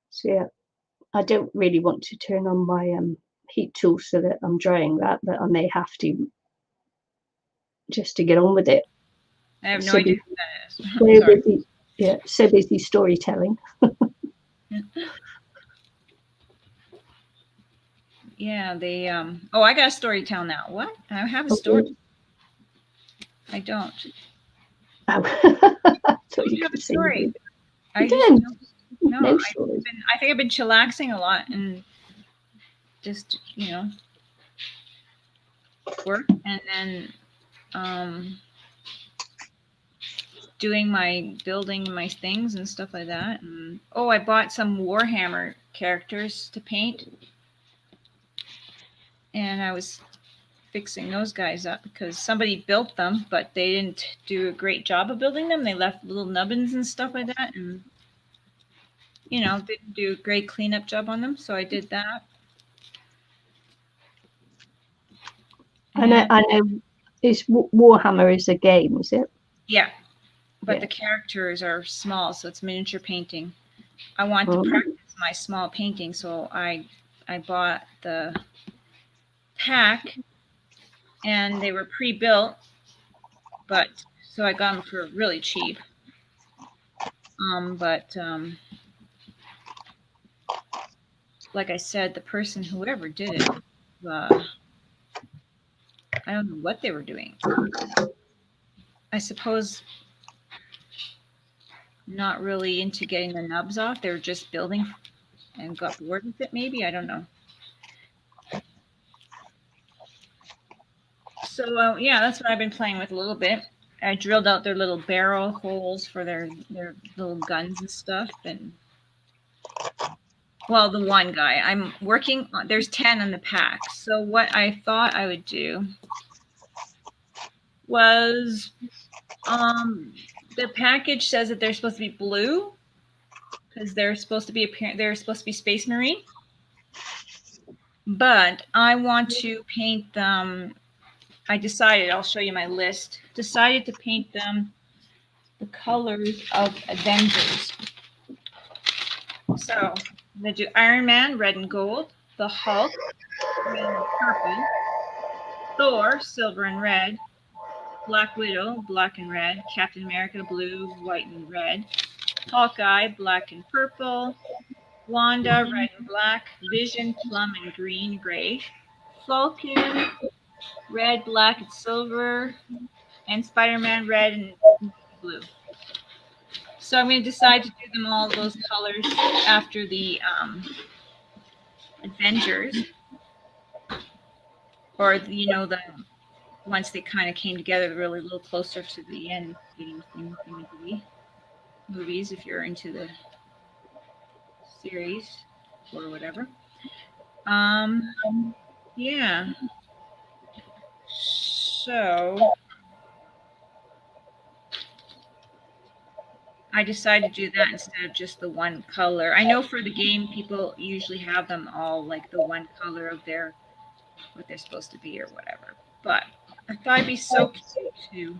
So yeah, I don't really want to turn on my heat tool so that I'm drying that, but I may have to just to get on with it. I have no idea who that is. So busy, yeah, so busy storytelling. Yeah, they oh, I got a story to tell now. What? I have a story. I don't. So you have a story. I didn't. No, I think I've been chillaxing a lot and just, work and then doing my building my things and stuff like that. And I bought some Warhammer characters to paint. and I was fixing those guys up because somebody built them, but they didn't do a great job of building them. They left little nubbins and stuff like that, and didn't do a great cleanup job on them. So I did that. I know. Is Warhammer is a game, is it? Yeah, but the characters are small, so it's miniature painting. I want to practice my small painting, so I bought the pack, and they were pre-built, but so I got them for really cheap. Like I said, the person, whoever did it, I don't know what they were doing. I suppose not really into getting the nubs off. They were just building and got bored with it, maybe. I don't know. So, yeah, that's what I've been playing with a little bit. I drilled out their little barrel holes for their little guns and stuff. And, well, the one guy. I'm working on, there's 10 in the pack. So what I thought I would do was, the package says that they're supposed to be blue because they're supposed to be Space Marine. But I want to paint them. I decided, I'll show you my list. Decided to paint them the colors of Avengers. So I'm gonna do Iron Man, red and gold. The Hulk, green and purple. Thor, silver and red. Black Widow, black and red. Captain America, blue, white and red. Hawkeye, black and purple. Wanda, red and black. Vision, plum and green, gray. Falcon, red, black, and silver. And Spider-Man, red and blue. So I'm going to decide to do them all those colors after the Avengers. Or, the once they kind of came together, really a little closer to the end, getting things into the movies, if you're into the series or whatever. Yeah. So I decided to do that instead of just the one color. I know for the game, people usually have them all like the one color of what they're supposed to be or whatever. But I thought it'd be so cute to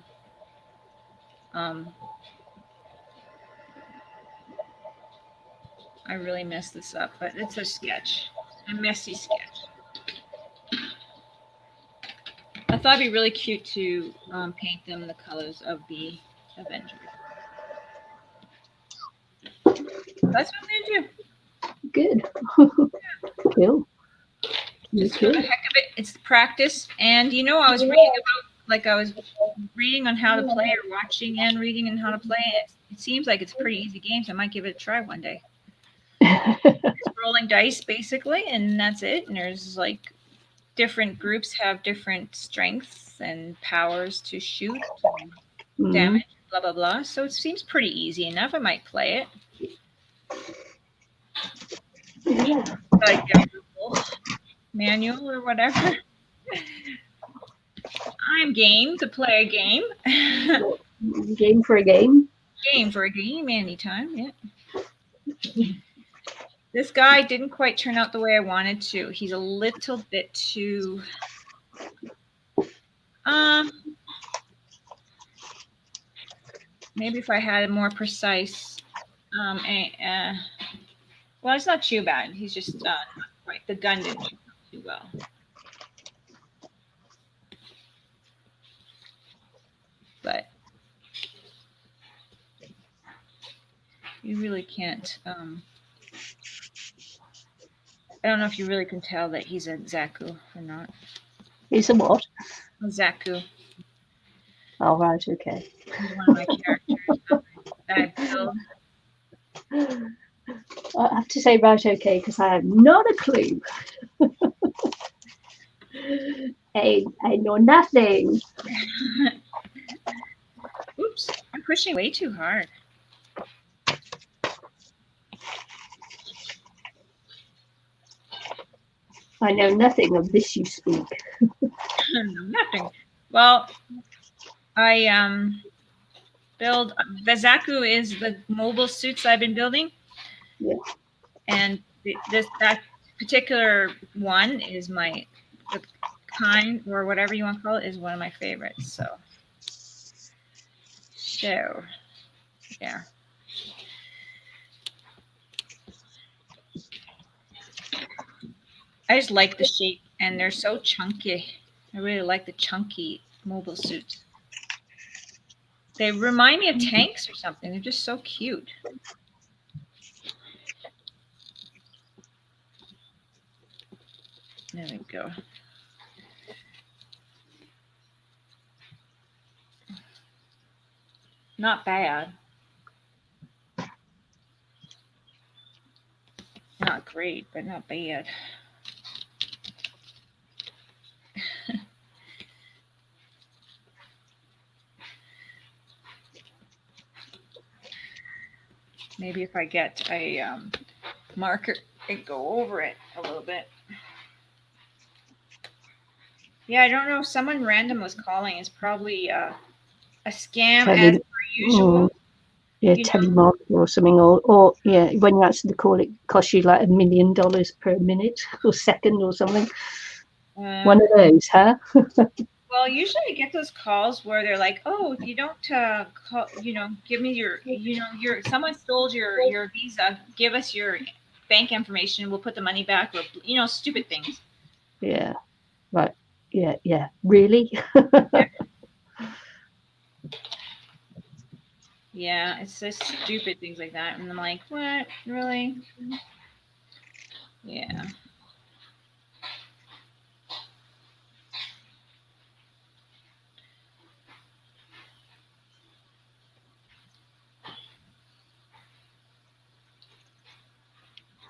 I really messed this up, but it's a sketch, a messy sketch. I thought it'd be really cute to paint them the colors of the Avengers. That's what I'm gonna do. Good. Cool. Just for the heck of it, it's practice. And I was reading about, I was reading on how to play, or watching and reading on how to play it. It seems like it's a pretty easy game, so I might give it a try one day. It's rolling dice basically, and that's it. And there's different groups have different strengths and powers to shoot, and damage, blah blah blah. So it seems pretty easy enough. I might play it. Like manual or whatever. I'm game to play a game. Game for a game. Game for a game anytime, yeah. This guy didn't quite turn out the way I wanted to. He's a little bit too maybe if I had a more precise well, it's not too bad. He's just not quite. The gun didn't turn out too well. But you really can't. I don't know if you really can tell that he's a Zaku or not. He's a what? A Zaku. Oh, right, okay. He's one of my characters that I build. I have to say right, okay, because I have not a clue. I know nothing. Oops, I'm pushing way too hard. I know nothing of this you speak. Nothing. Well, I build the Zaku is the mobile suits I've been building. Yeah. And that particular one is the kind, or whatever you want to call it, is one of my favorites. So yeah. I just like the shape, and they're so chunky. I really like the chunky mobile suits. They remind me of tanks or something. They're just so cute. There we go. Not bad. Not great, but not bad. Maybe if I get a marker and go over it a little bit. Yeah, I don't know. Someone random was calling. It's probably a scam as per usual. Yeah, telemarketing or something, or yeah, when you answer the call, it costs you like $1 million per minute or second or something. One of those, huh? Well, usually I get those calls where they're like, "Oh, if you don't call, give me your someone stole your Visa. Give us your bank information. We'll put the money back," or stupid things. Yeah, right. Yeah. Really? Yeah, it's just stupid things like that, and I'm like, "What? Really?" Yeah.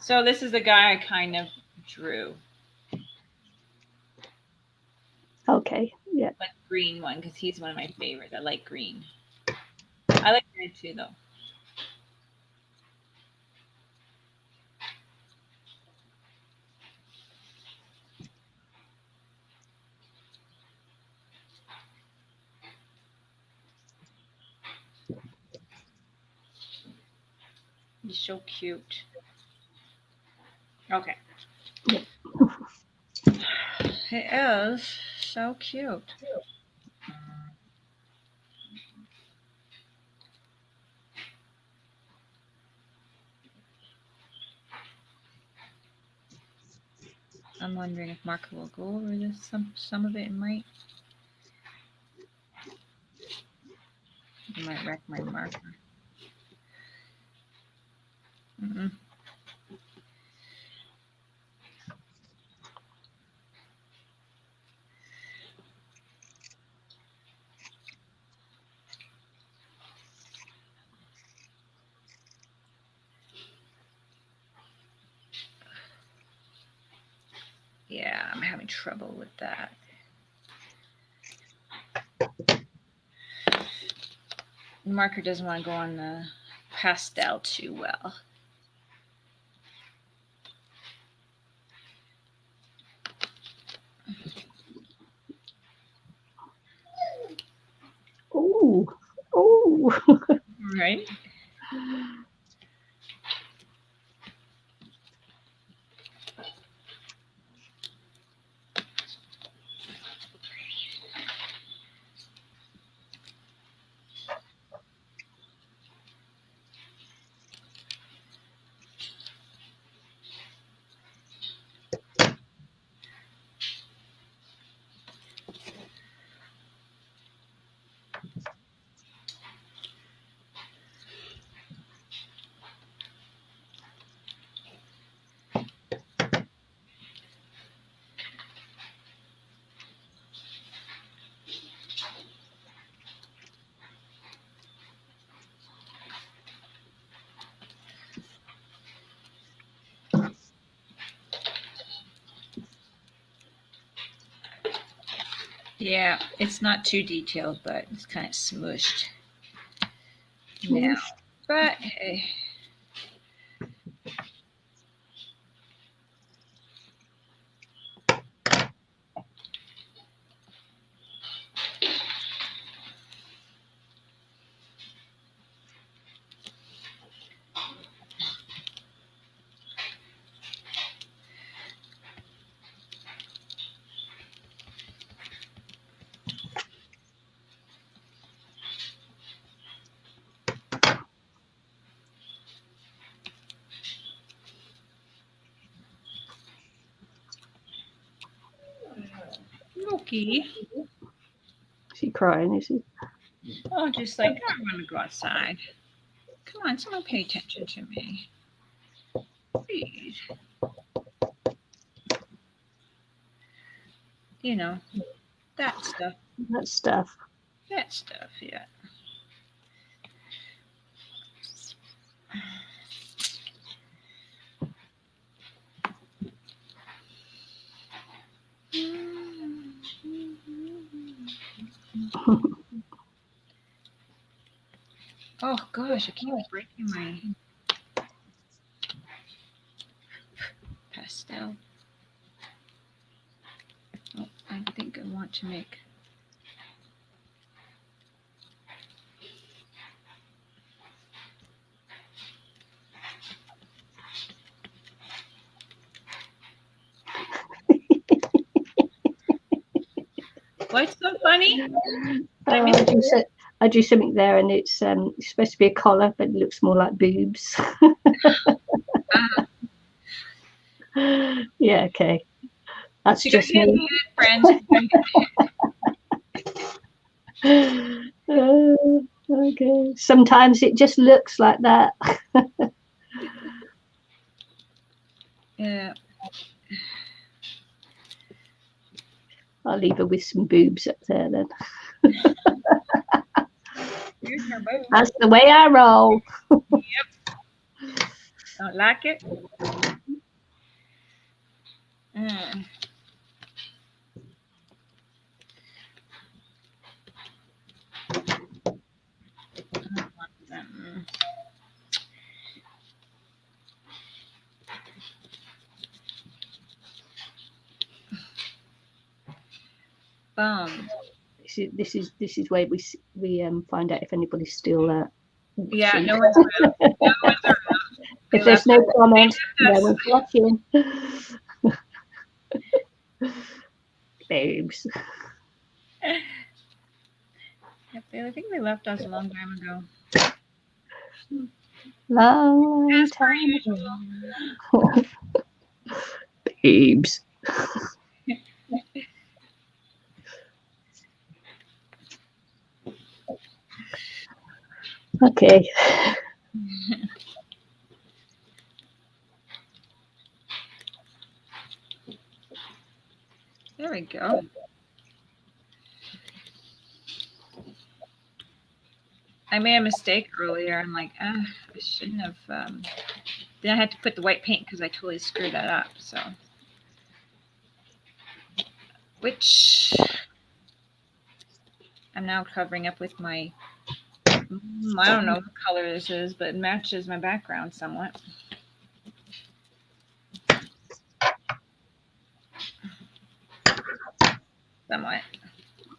So this is the guy I kind of drew. Okay. Yeah. Like green one, because he's one of my favorites. I like green. I like red too, though. He's so cute. Okay. He is so cute. I'm wondering if marker will go over this. Some of it might. It might wreck my marker. Mm-mm. Yeah, I'm having trouble with that. The marker doesn't want to go on the pastel too well. Oh. Right? Yeah, it's not too detailed, but it's kind of smushed now. But hey. Nicky. Is he crying, is he? Oh, just like, I want to go outside. Come on, someone pay attention to me. Please. You know, that stuff. That stuff. That stuff, yeah. Oh gosh, I keep breaking my pastel. Oh, I think I want to make. What's so funny? I drew something there, and it's supposed to be a collar, but it looks more like boobs. Yeah, okay. That's so just me. Friends. Okay. Sometimes it just looks like that. Yeah. I'll leave her with some boobs up there then. That's the way I roll. Yep. Don't like it? This is where we find out if anybody's still yeah, no one's around. No one's around. If there's no comment, no one's watching. Babes. I think they left us a long time ago. Long time ago. Babes. Okay. There we go. I made a mistake earlier. I'm like, I shouldn't have. Then I had to put the white paint because I totally screwed that up. So, which I'm now covering up with my. I don't know what color this is, but it matches my background somewhat. Somewhat.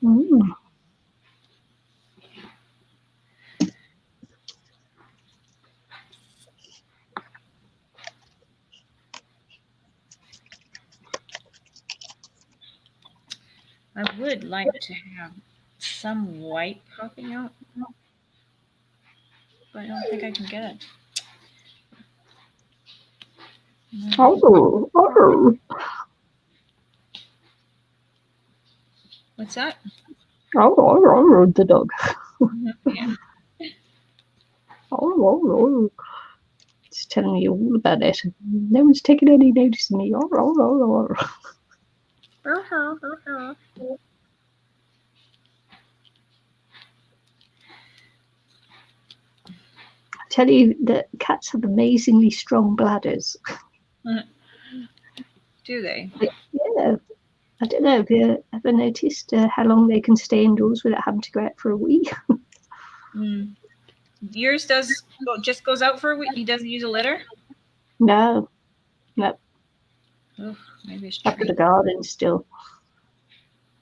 Mm. I would like to have some white popping out, but I don't think I can get it. Oh. What's that? Oh, the dog. Yeah. Oh. It's telling me all about it. No one's taking any notice of me. Oh. I tell you that cats have amazingly strong bladders. Do they? Yeah. I don't know. Have you ever noticed how long they can stay indoors without having to go out for a wee? Yours just goes out for a week. He doesn't use a litter. No. Oh, maybe it's up in the garden still.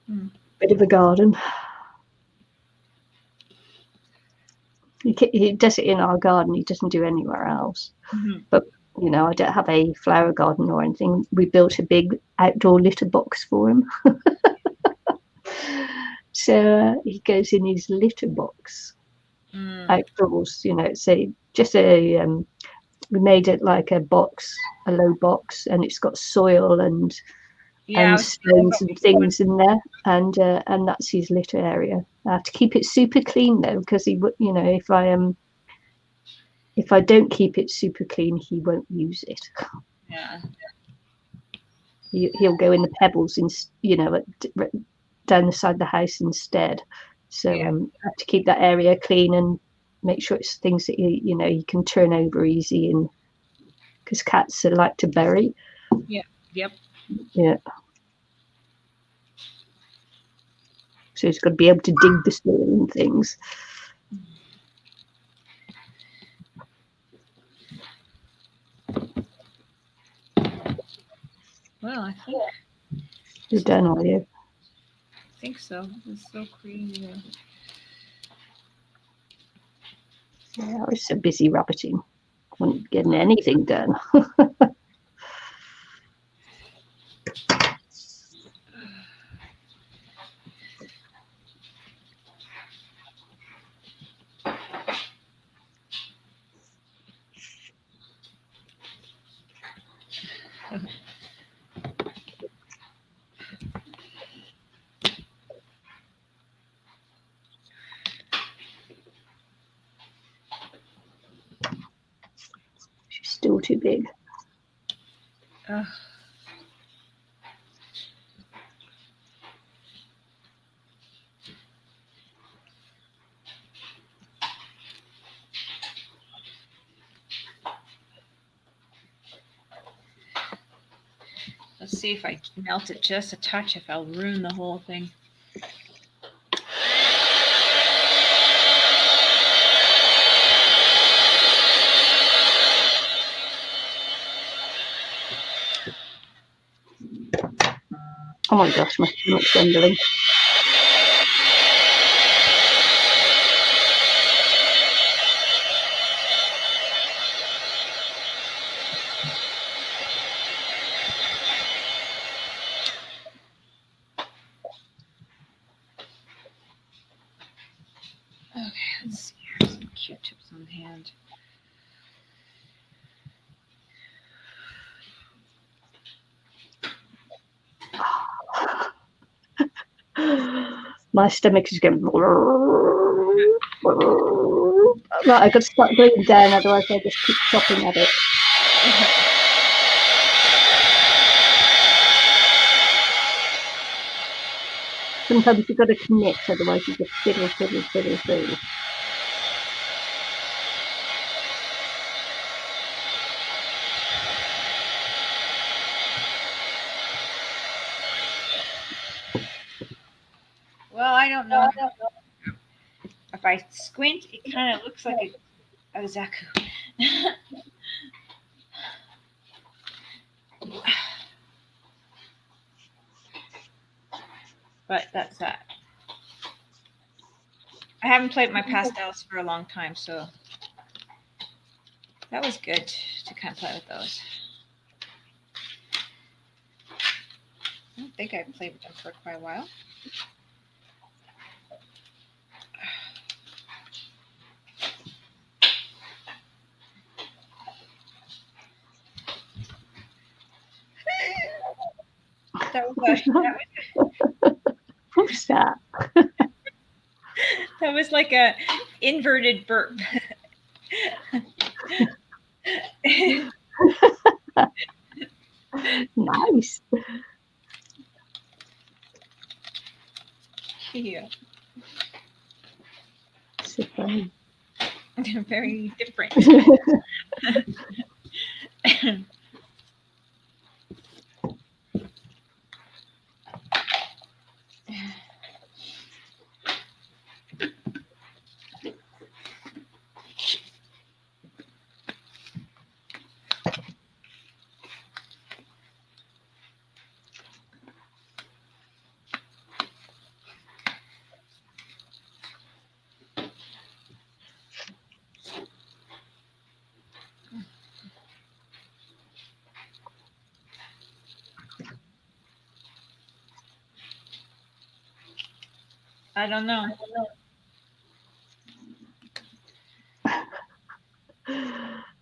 Bit of a garden. He does it in our garden. He doesn't do anywhere else. But you know, I don't have a flower garden or anything. We built a big outdoor litter box for him. So he goes in his litter box outdoors. You know, so just we made it like a box, a low box, and it's got soil and Yeah, and stones and things in there, and that's his litter area. I have to keep it super clean though, because he would, you know, if I don't keep it super clean, he won't use it. Yeah. He'll go in the pebbles, you know, down the side of the house instead. So Yeah. I have to keep that area clean and make sure it's things that you can turn over easy, and because cats like to bury. Yeah. Yep. Yeah. So he's got to be able to dig the soil and things. Well, I think You're done, are you? I think so. It's so crazy. Yeah, I was so busy rabbiting, wasn't getting anything done. She's still too big. Let's see if I melt it just a touch, if I'll ruin the whole thing. Oh my gosh, my stomach's rumbling. Okay, let's see. Here's some Q-tips on hand. My stomach is going. Right, I've got to start going down, otherwise I'll just keep chopping at it. Sometimes you've got to commit, otherwise you just fiddle. Well, I don't know. If I squint, it kind of looks like a zaku. But that's that. I haven't played my pastels for a long time, so that was good to kind of play with those. I don't think I've played with them for quite a while. What's that? That was like a inverted burp. Nice. Yeah. So funny. They're very different. I don't know.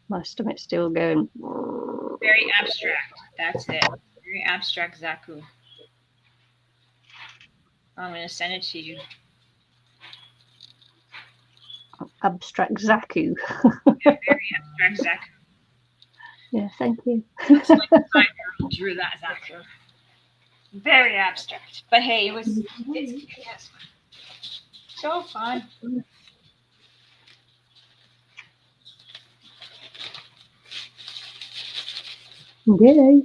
My stomach's still going. Very abstract. That's it. Very abstract zaku. I'm going to send it to you. Abstract Zaku. Very abstract Zaku. Yeah, thank you. Looks like a 5-year-old drew that Zaku. Very abstract. But hey, it's cute. Yes. So fun. Yay.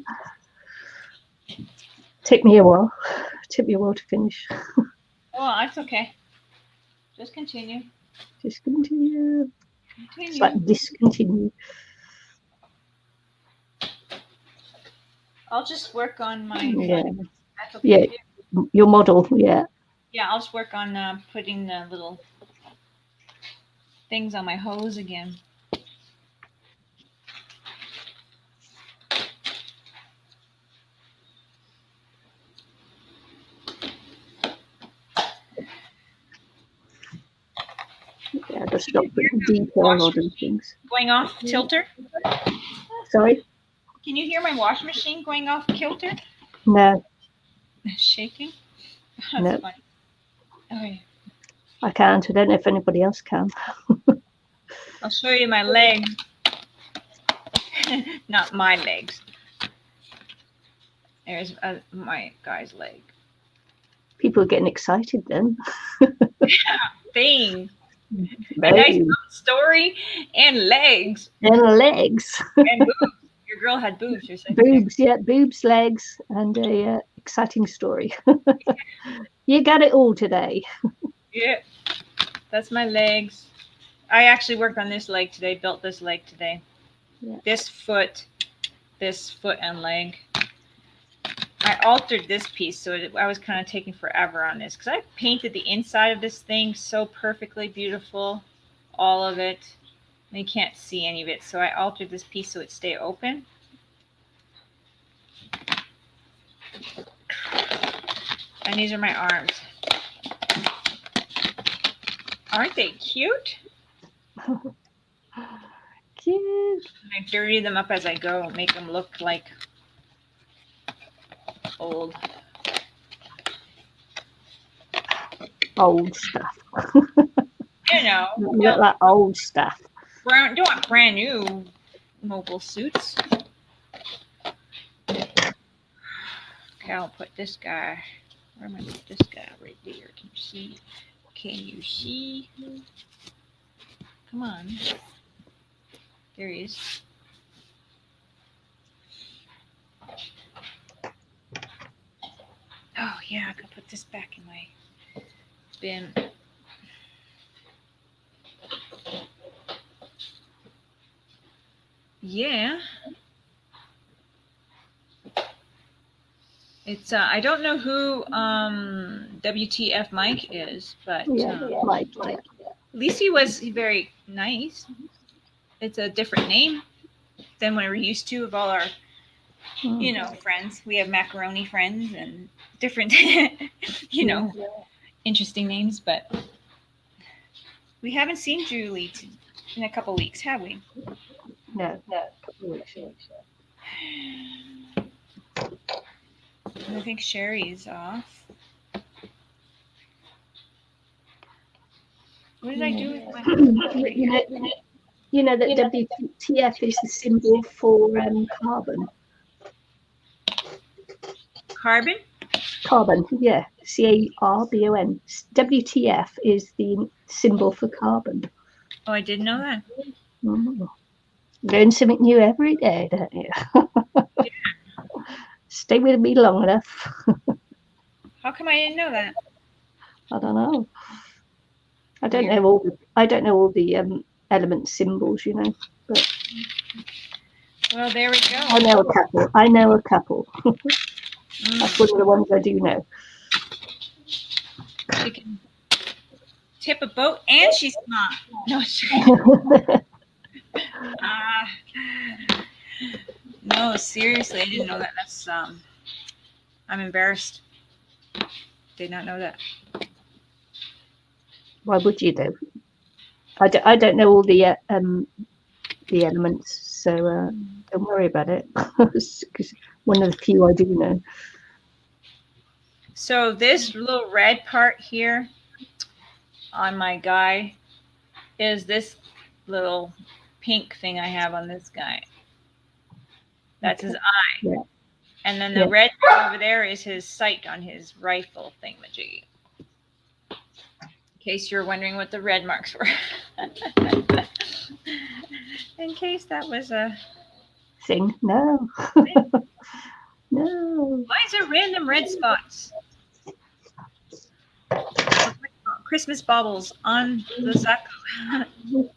Took me a while. Took me a while to finish. Oh, that's okay. Just continue. Just continue. Continue. It's like discontinue. I'll just work on my. Yeah. That's okay. Yeah. Your model. Yeah. Yeah, I'll just work on putting the little things on my hose again. Yeah, just not putting detail on these things. Going off kilter? Sorry? Can you hear my washing machine going off kilter? No. Shaking? That's No. funny. Okay. I can't. I don't know if anybody else can. I'll show you my legs. Not my legs. There's my guy's leg. People are getting excited then. Thing. A nice story and legs. And legs. And boobs. Your girl had boobs. You're saying boobs, yeah, boobs, legs, and a exciting story. You got it all today. Yeah, that's my legs. I actually worked on this leg today. Built this leg today. Yeah. This foot and leg. I altered this piece, so I was kind of taking forever on this because I painted the inside of this thing so perfectly beautiful, all of it. And you can't see any of it, so I altered this piece so it stay open. And these are my arms. Aren't they cute? Cute. I dirty them up as I go, make them look like old stuff. You know, look like old stuff. Don't want brand new mobile suits. Okay, I'll put this guy. Where am I put this guy? Right there. Can you see? Can you see? Come on. There he is. Oh yeah, I can put this back in my bin. Yeah. It's I don't know who WTF Mike is, but Mike. At least he was very nice. It's a different name than what we're used to of all our friends. We have macaroni friends and different interesting names, but we haven't seen Julie in a couple weeks, have we? No, a couple of weeks. I think Sherry's off. What did I do with my you know that WTF is the symbol for carbon. Carbon? Carbon, yeah. CARBON. WTF is the symbol for carbon. Oh, I didn't know that. Learn something new every day, don't you? Yeah. Stay with me long enough. How come I didn't know that? I don't know. I don't know all the element symbols, But well, there we go. I know a couple. That's one of the ones I do know. She can tip a boat and she's smart. No, no, seriously, I didn't know that. That's I'm embarrassed. Did not know that. Why would you though? I don't know all the elements, so don't worry about it. Because one of the few I do know. So this little red part here on my guy is this little pink thing I have on this guy. That's his eye. Yeah. And then the red part over there is his sight on his rifle thingamajiggy. In case you're wondering what the red marks were. In case that was a thing. No. No. Why is there random red spots? Christmas baubles on the sack. No,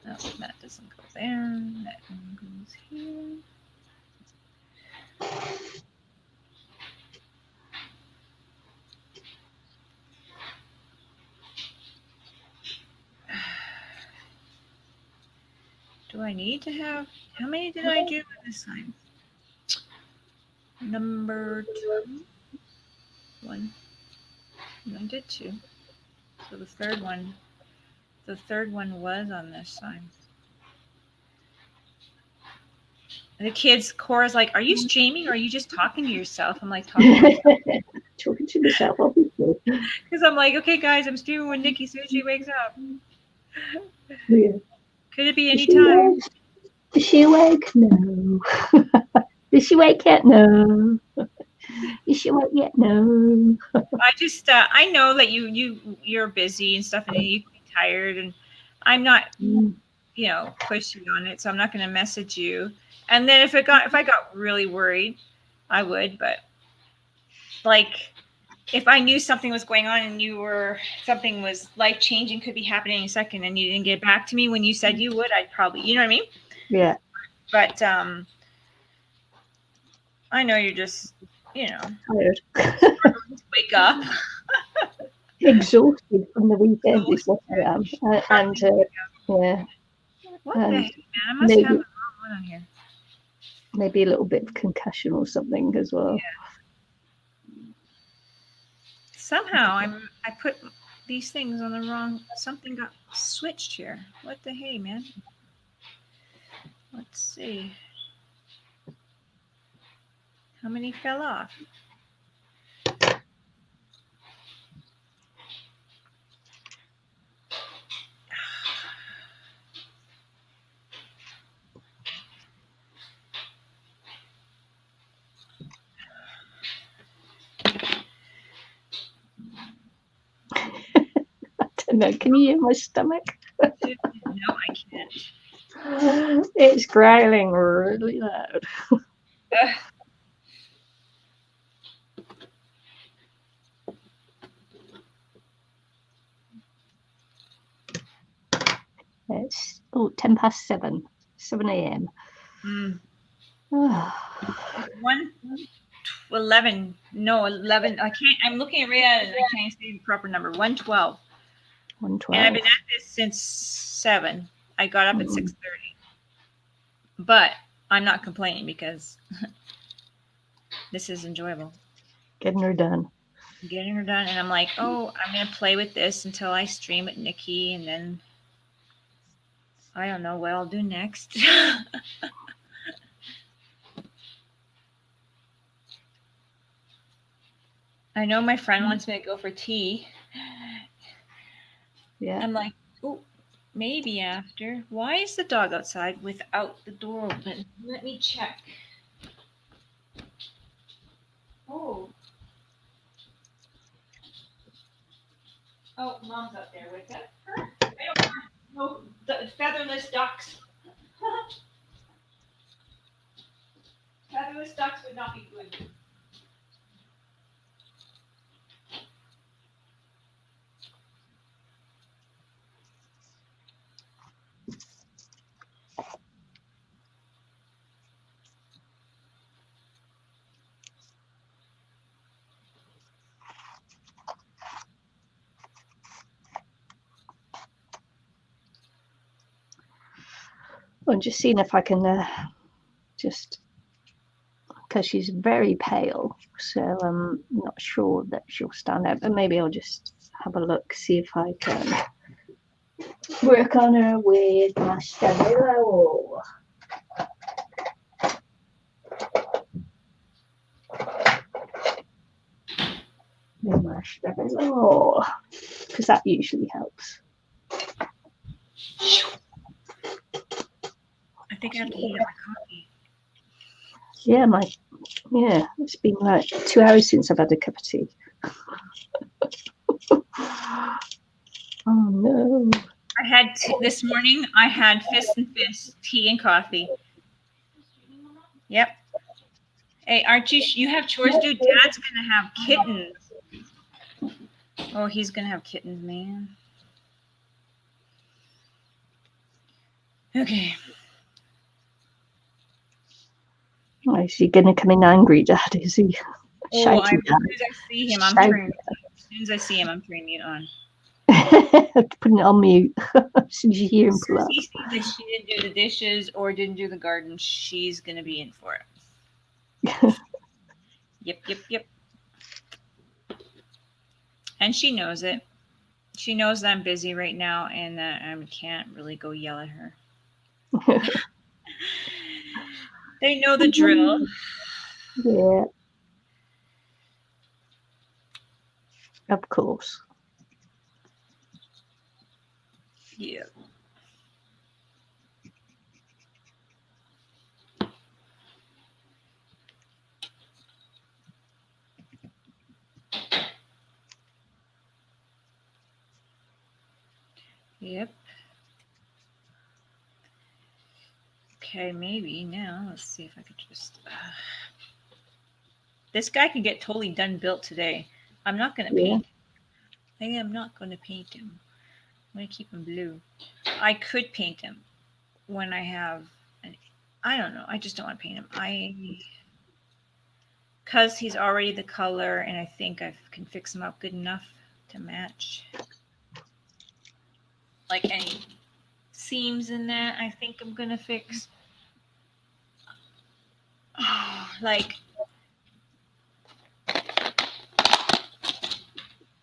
that doesn't go there. That one goes here. Do I need to have? How many did I do this time? Number 2. 1. I did 2. So the third one was on this side. The kids, Cora's like, "Are you streaming or are you just talking to yourself?" I'm like, talking to myself, obviously. Because I'm like, okay, guys, I'm streaming with Nikki as soon as she wakes up. Yeah. Could it be any time? Is she awake? No. Is she awake yet? No. Is she awake yet? No. I just, I know that you're busy and stuff, and you can be tired, and I'm not, pushing on it, so I'm not going to message you. And then if I got really worried, I would, but like, if I knew something was going on and something was life changing, could be happening in a second, and you didn't get back to me when you said you would, I'd probably, you know what I mean? Yeah. But I know you're just, tired. Wake up. Exhausted from the weekend is what I am. And yeah. What the heck, man? I must have the wrong one on here. Maybe a little bit of concussion or something as well. Yeah. Somehow I put these things on the wrong. Something got switched here. What the hey, man? Let's see. How many fell off? I don't know. Can you hear my stomach? No, I can't. It's growling really loud. It's 7:10, 7 a.m. 1:11. No, 11. I can't. I'm looking at it and I can't see the proper number. 1:12. 1:12. And I've been at this since 7. I got up at 6:30. But I'm not complaining because this is enjoyable. Getting her done. And I'm like, oh, I'm going to play with this until I stream with Nikki, and then I don't know what I'll do next. I know my friend wants me to go for tea. Yeah. I'm like, oh, maybe after. Why is the dog outside without the door open? Let me check. Oh, Mom's up there with her. I don't want the featherless ducks. Featherless ducks would not be good. I'm just seeing if I can just, because she's very pale, so I'm not sure that she'll stand out, but maybe I'll just have a look, see if I can work on her with my stimulus. I should have a lot, because that usually helps. I think I have to heat up my coffee. Yeah, it's been like 2 hours since I've had a cup of tea. Oh no. I had this morning. I had fist and fist tea and coffee. Yep. Hey, aren't you have chores to do? Dad's gonna have kittens. Oh, he's gonna have kittens, man. Okay. Oh, is he going to come in angry, Dad? Is he Oh, shouting as soon as I see him, I'm turning. As soon as I see him, I'm turning mute on. Putting it on mute as soon as you hear him pull up. He sees that she didn't do the dishes or didn't do the garden, she's gonna be in for it. Yep. And she knows it. She knows that I'm busy right now and that I can't really go yell at her. They know the drill. Yeah. Of course. Yeah. Yep. Okay, maybe now. Let's see if I could just. This guy can get totally done built today. I'm not going to paint. I am not going to paint him. I'm going to keep him blue. I could paint him when I have. I don't know. I just don't want to paint him. Because he's already the color, and I think I can fix him up good enough to match. Like any seams in that, I think I'm going to fix. Like,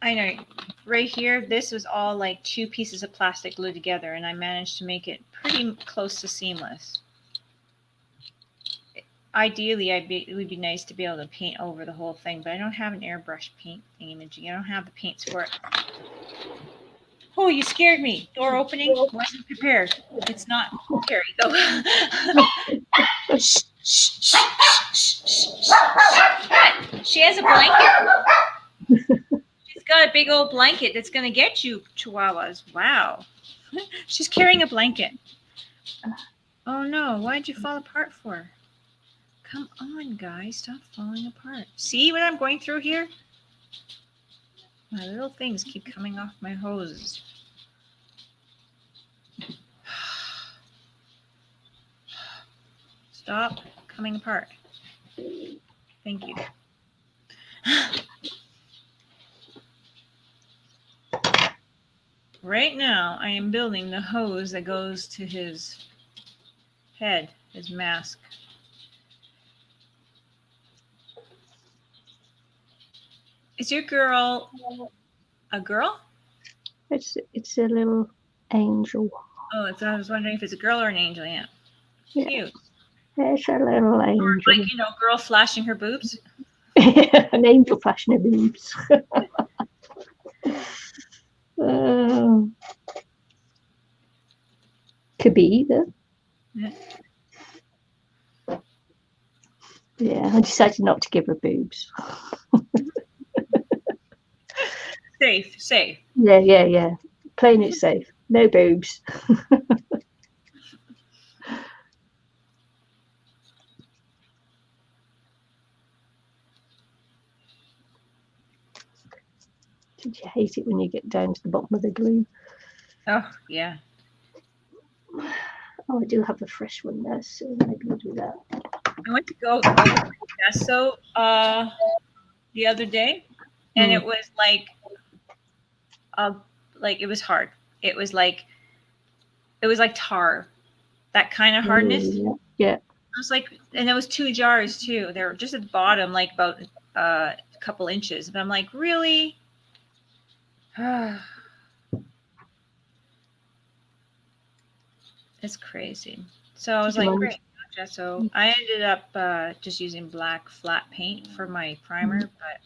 I know, right here, this was all like 2 pieces of plastic glued together, and I managed to make it pretty close to seamless. Ideally, it would be nice to be able to paint over the whole thing, but I don't have an airbrush paint imaging. I don't have the paints for it. Oh, you scared me. Door opening. Wasn't prepared. It's not scary, though. She has a blanket. She's got a big old blanket that's going to get you, chihuahuas. Wow. She's carrying a blanket. Oh, no. Why'd you fall apart for? Come on, guys. Stop falling apart. See what I'm going through here? My little things keep coming off my hoses. Stop coming apart. Thank you. Right now, I am building the hose that goes to his head, his mask. Is your girl a girl? It's a little angel. Oh, I was wondering if it's a girl or an angel. Yeah. Cute. It's a little angel. Or like, girl flashing her boobs. An angel flashing her boobs. Could be either. Yeah, I decided not to give her boobs. Safe. Yeah. Playing it safe. No boobs. Did you hate it when you get down to the bottom of the glue? Oh, yeah. Oh, I do have a fresh one there, so maybe I'll do that. I went to go over gesso the other day, and it was like it was hard. It was like tar, that kind of hardness. Yeah. I was like, and it was 2 jars too. They were just at the bottom, like about a couple inches. But I'm like, really? It's crazy. So I was like, great, gesso. I ended up just using black flat paint for my primer, but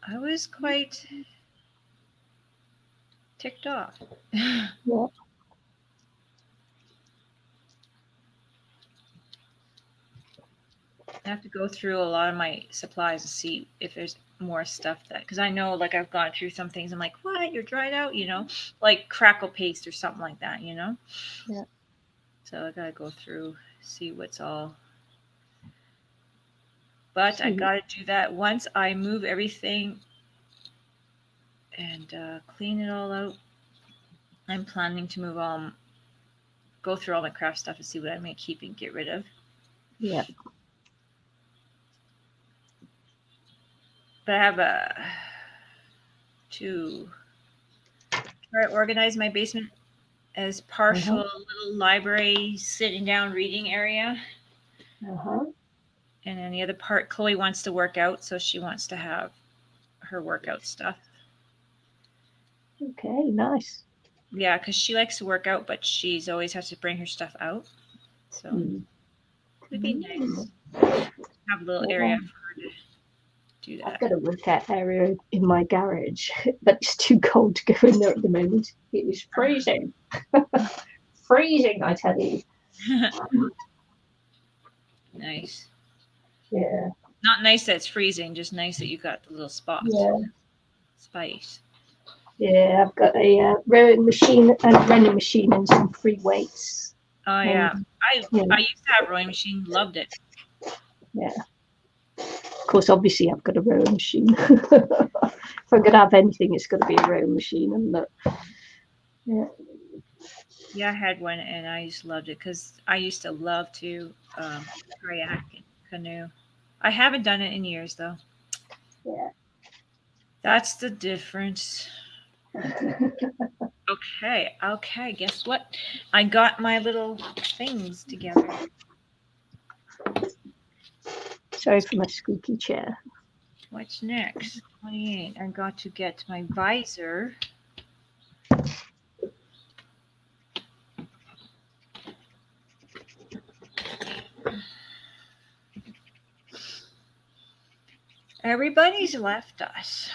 I was quite ticked off. Yeah. I have to go through a lot of my supplies to see if there's more stuff that, because I know like I've gone through some things. I'm like, what? You're dried out, like crackle paste or something like that. Yeah. So I gotta go through, see what's all. But I So, gotta do that once I move everything and clean it all out. I'm planning to go through all my craft stuff and see what I may keep and get rid of. yeah. But I have to try to organize my basement as partial little library, sitting down reading area. And then the other part, Chloe wants to work out, so she wants to have her workout stuff. Okay, nice. Yeah, because she likes to work out, but she's always has to bring her stuff out. So it would be nice to have a little area for her to do that. I've got a workout area in my garage, but it's too cold to go in there at the moment. It is freezing. Freezing, I tell you. Nice. Yeah. Not nice that it's freezing, just nice that you got the little spots. Yeah. Space. Yeah, I've got a rowing machine and a running machine and some free weights. Oh yeah. I used to have a rowing machine, loved it. Yeah. Of course, obviously, I've got a rowing machine. If I'm gonna have anything, it's got to be a rowing machine, and yeah. Yeah, I had one, and I just loved it because I used to love to kayak and canoe. I haven't done it in years though. Yeah. That's the difference. Okay. Guess what? I got my little things together. Sorry for my squeaky chair. What's next? 28. I got to get my visor. Everybody's left us.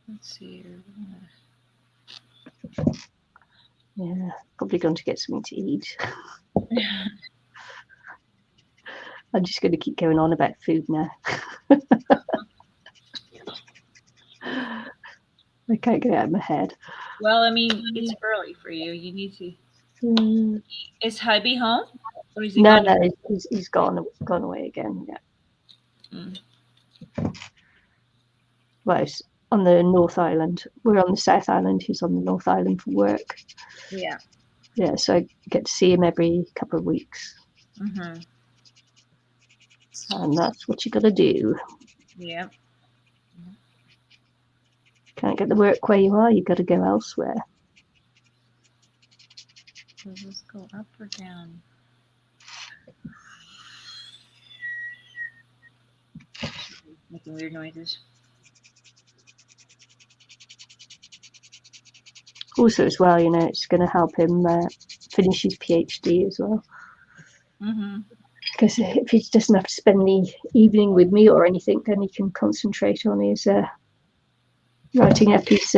Let's see here. Yeah, probably going to get something to eat. I'm just going to keep going on about food now. I can't get it out of my head. Well, I mean, it's early for you. You need to. Is hubby home? Or is he No, gone? he's gone away again. Yeah. Well, it's on the North Island. We're on the South Island. He's on the North Island for work. Yeah. Yeah, so I get to see him every couple of weeks. Mm-hmm. And that's what you got to do. Yeah. Can't get the work where you are. You got to go elsewhere. So let's go up or down. Making weird noises. Also, as well, it's going to help him finish his PhD as well. Mm-hmm. Because if he doesn't have to spend the evening with me or anything, then he can concentrate on his writing up his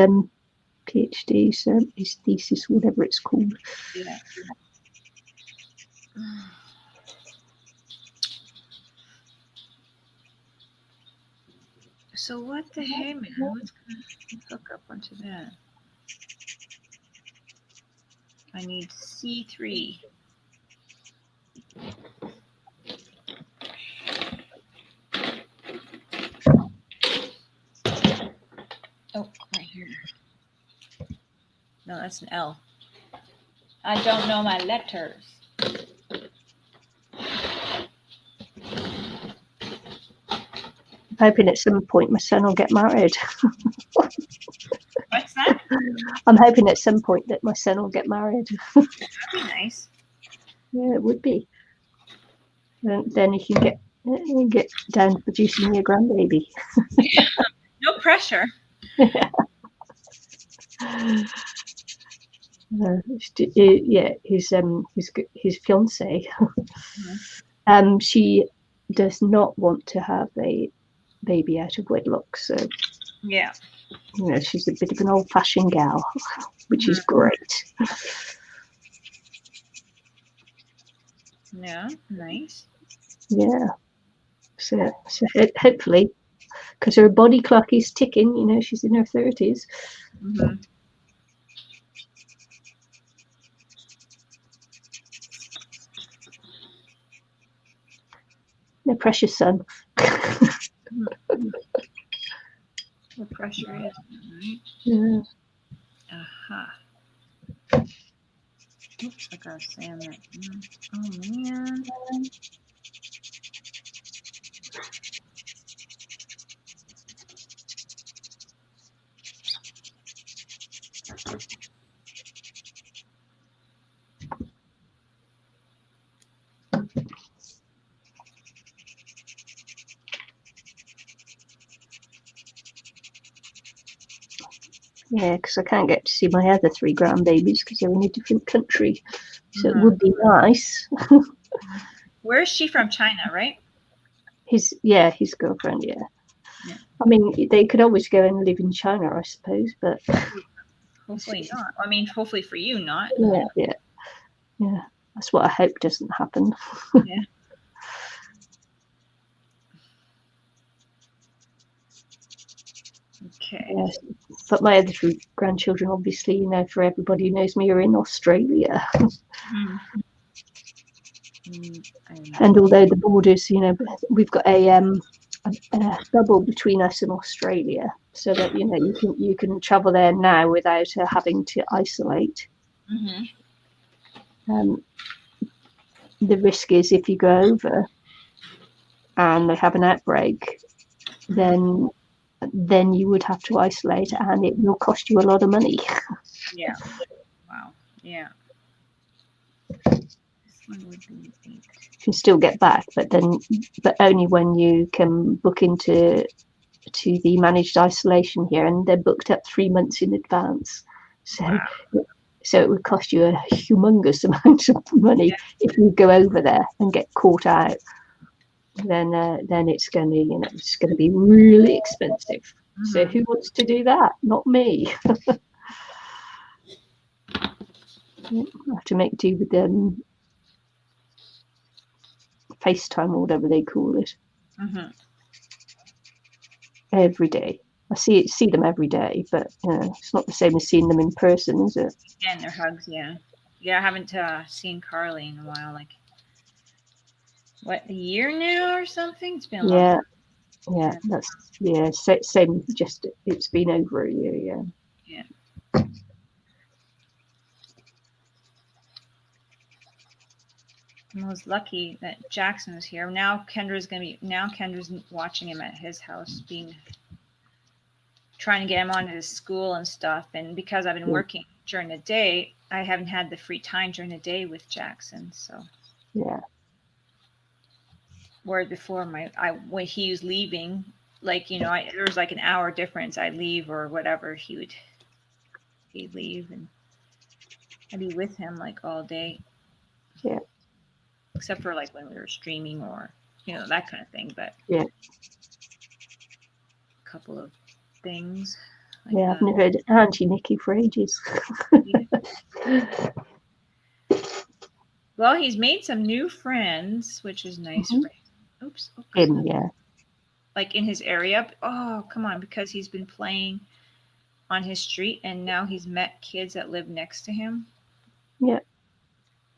PhD, so his thesis, whatever it's called. Yeah. So what the hey man? What's gonna hook up onto that? I need C3. Oh, right here. No, that's an L. I don't know my letters. I'm hoping at some point my son will get married. What's that? I'm hoping at some point that my son will get married. That'd be nice. Yeah, it would be. And then you can get down to producing your grandbaby. No pressure. Yeah, his fiance. She does not want to have a baby out of wedlock, so Yeah. She's a bit of an old-fashioned gal, which is great. Yeah, nice. Yeah. So hopefully, because her body clock is ticking, she's in her 30s. Mm-hmm. No precious son. The pressure is, right? Yeah. Oops, I gotta say on that. Oh man. Yeah, because I can't get to see my other 3 grandbabies because they're in a different country. So it would be nice. Where is she from? China, right? His girlfriend, yeah. Yeah. I mean, they could always go and live in China, I suppose, but hopefully not. I mean, hopefully for you, not. Yeah. That's what I hope doesn't happen. Yeah. Okay. Yes. But my other 3 grandchildren, obviously, for everybody who knows me, are in Australia. And although the borders, we've got a bubble between us and Australia, so that you can travel there now without having to isolate. The risk is if you go over and they have an outbreak, then you would have to isolate, and it will cost you a lot of money. Yeah. Wow. Yeah. You can still get back, but only when you can book into the managed isolation here, and they're booked up 3 months in advance. So it would cost you a humongous amount of money if you go over there and get caught out. Then it's going to be really expensive. So who wants to do that? Not me. I have to make do with them FaceTime or whatever they call it. Every day. I see them every day, but it's not the same as seeing them in person, is it? And their hugs, yeah. I haven't seen Carly in a while. Like, what, a year now or something? It's been a long time. That's same. Just it's been over a year. Yeah. I was lucky that Jackson was here. Now Kendra's watching him at his house, trying to get him onto his school and stuff. And because I've been working during the day, I haven't had the free time during the day with Jackson. So where before when he was leaving, like there was like an hour difference. I'd leave or whatever, he'd leave, and I'd be with him like all day. Yeah. Except for like when we were streaming or that kind of thing, but a couple of things. Like I've never heard Auntie Nicky for ages. Well, he's made some new friends, which is nice for him. Oops. Him, yeah. Like in his area. Oh, come on, because he's been playing on his street and now he's met kids that live next to him. Yeah.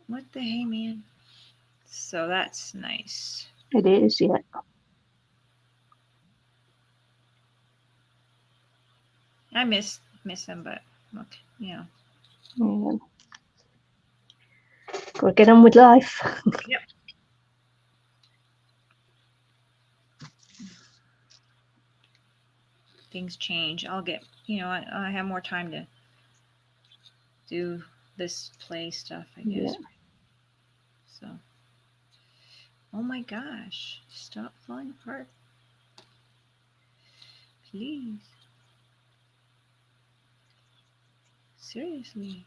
What the hey, man? So that's nice. It is, yeah. I miss him, but look, Yeah. Gotta get on with life. Yep. Things change. I'll get, I have more time to do this play stuff, I guess. Yeah. So, oh my gosh, stop falling apart. Please. Seriously.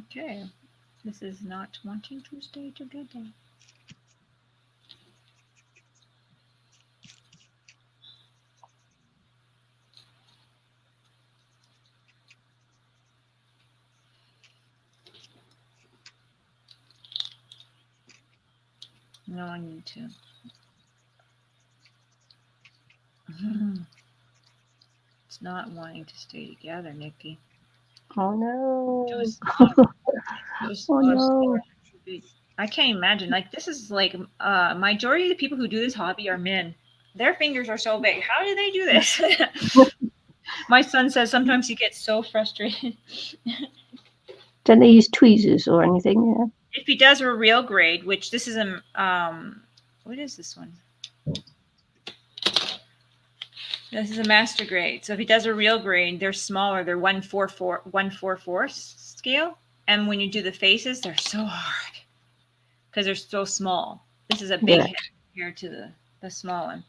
Okay. This is not wanting to stay together. No, I need to. It's not wanting to stay together, Nicky. Oh no. Too small. Too Oh small. no. Too big. I can't imagine. Like this is like majority of the people who do this hobby are men. Their fingers are so big. How do they do this? My son says sometimes he gets so frustrated. Don't they use tweezers or anything? Yeah. If he does a real grade, which this is a what is this one? This is a master grade. So if he does a real grade, they're smaller. They're 144 scale. And when you do the faces, they're so hard because they're so small. This is a big head compared to the small one.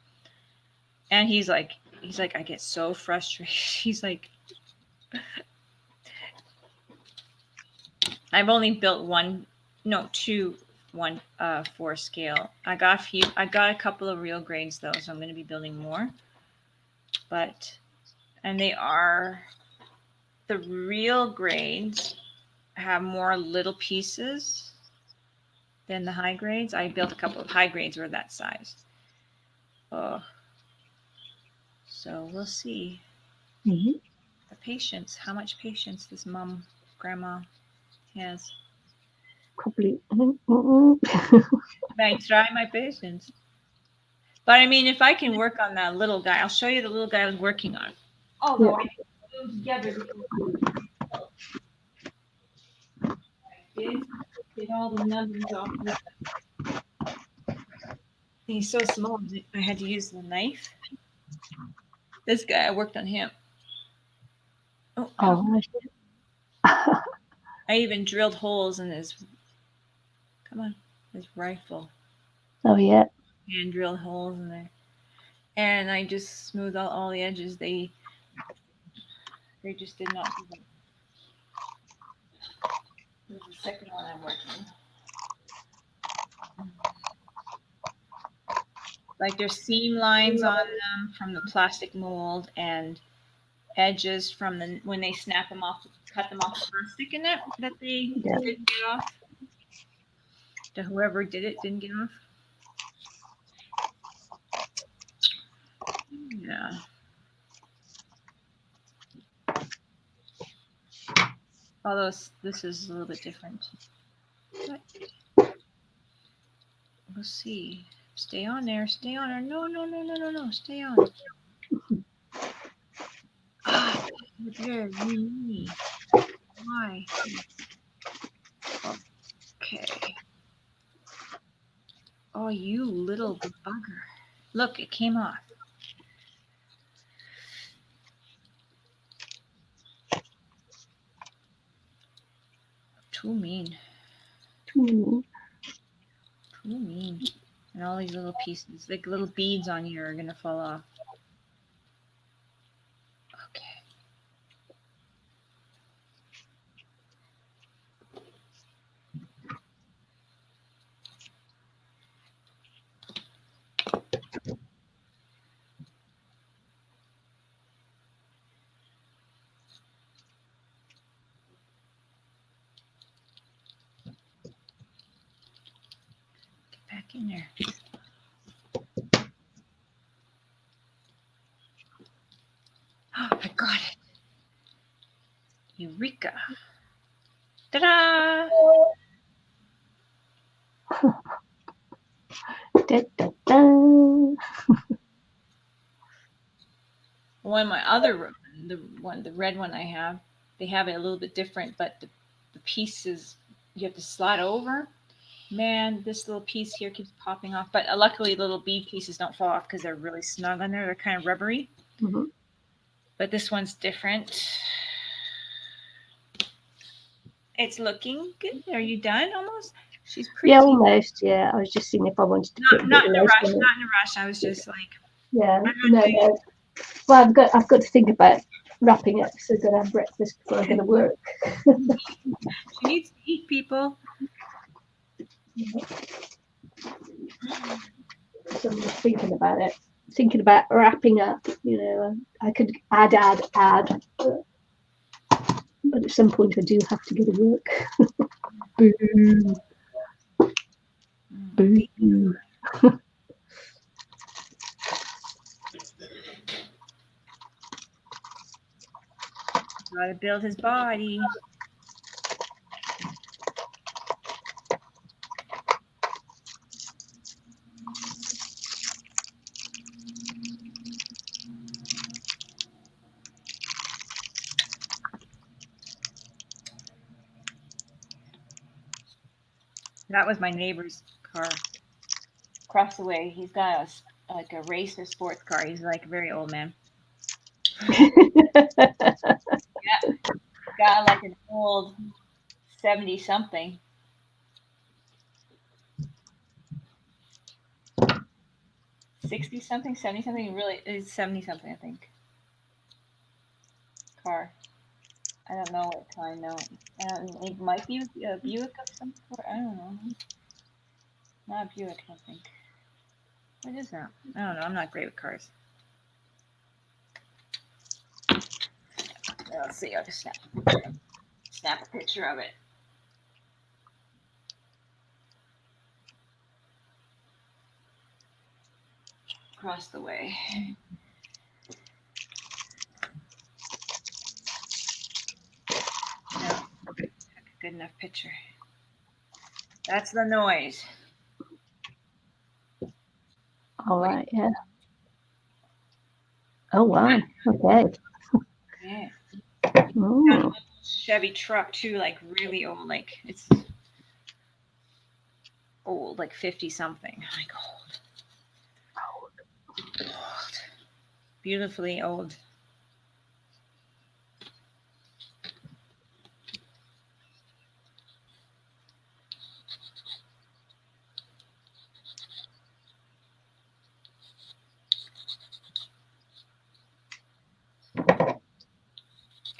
And he's like, I get so frustrated. He's like, I've only built two 1/4 scale. I got a couple of real grades though, so I'm going to be building more. And the real grades have more little pieces than the high grades. I built a couple of high grades were that size. Oh, so we'll see. Mm-hmm. The patience, how much patience this grandma has. Probably. I try my patience. But I mean, if I can work on that little guy, I'll show you the little guy I was working on. Oh no, I put them together. I did all the numbers off. He's so small, I had to use the knife. This guy, I worked on him. Oh, I even drilled holes in his rifle. Oh yeah. And drilled holes in there. And I just smoothed out all the edges. They just did not do them. This is the second one I'm working. Like there's seam lines on them from the plastic mold and edges from when they snap them off, cut them off the plastic in it that they didn't get off. That whoever did it didn't get off. Yeah. Although this is a little bit different. But we'll see. Stay on there. Stay on there. No. Stay on. Ah, there. You me. Why? Okay. Oh, you little bugger. Look, it came off. Too mean. Too mean. And all these little pieces, like little beads on here, are going to fall off. Okay. Get back in there. Oh, I got it. Eureka. Ta-da! One of my other the red one I have, they have it a little bit different, but the pieces you have to slide over. Man, this little piece here keeps popping off, but luckily little bead pieces don't fall off because they're really snug on there. They're kind of rubbery. Mm-hmm. But this one's different. It's looking good. Are you done almost? She's pretty. Yeah, almost. Yeah, I was just seeing if I wanted to put not in a rush. Not in a rush. I was just like. Yeah. No. Well, I've got to think about wrapping up so I can have breakfast before I go to work. She needs to eat, people. So I'm just thinking about it. Thinking about wrapping up. You know, I could add, but at some point I do have to go to work. Boo. Boo. Gotta build his body. That was my neighbor's car. Across the way, he's got a racer sports car. He's like a very old man. Yeah, got like an old 70 something. 60 something, 70 something, really is 70 something, I think. Car. I don't know what kind now. It might be a Buick of some sort. I don't know. Not a Buick, I don't think. What is that? I don't know. I'm not great with cars. Let's see. I'll just snap a picture of it. Across the way. No, good enough picture. That's the noise. All right, yeah. Oh wow. Okay. Yeah. Oh. Chevy truck too, like really old, like it's old, like 50 something. Like old. Beautifully old.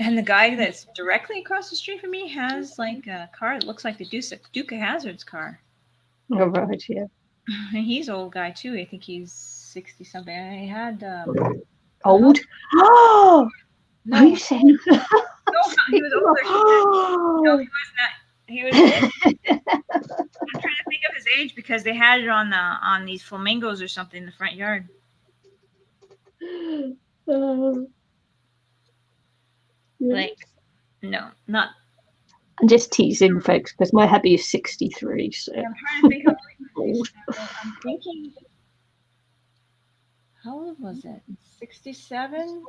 And the guy that's directly across the street from me has like a car that looks like the Duke of Hazzard's car. Oh, right, yeah. And he's an old guy too. I think he's 60 something. And he had old. Oh, no, are you saying? No, he was older. No, he was not. He was. I'm trying to think of his age because they had it on these flamingos or something in the front yard. Like, no, not. I'm just teasing, folks, because my hubby is 63. So I'm trying to think how old. I'm thinking. How old was it? 67.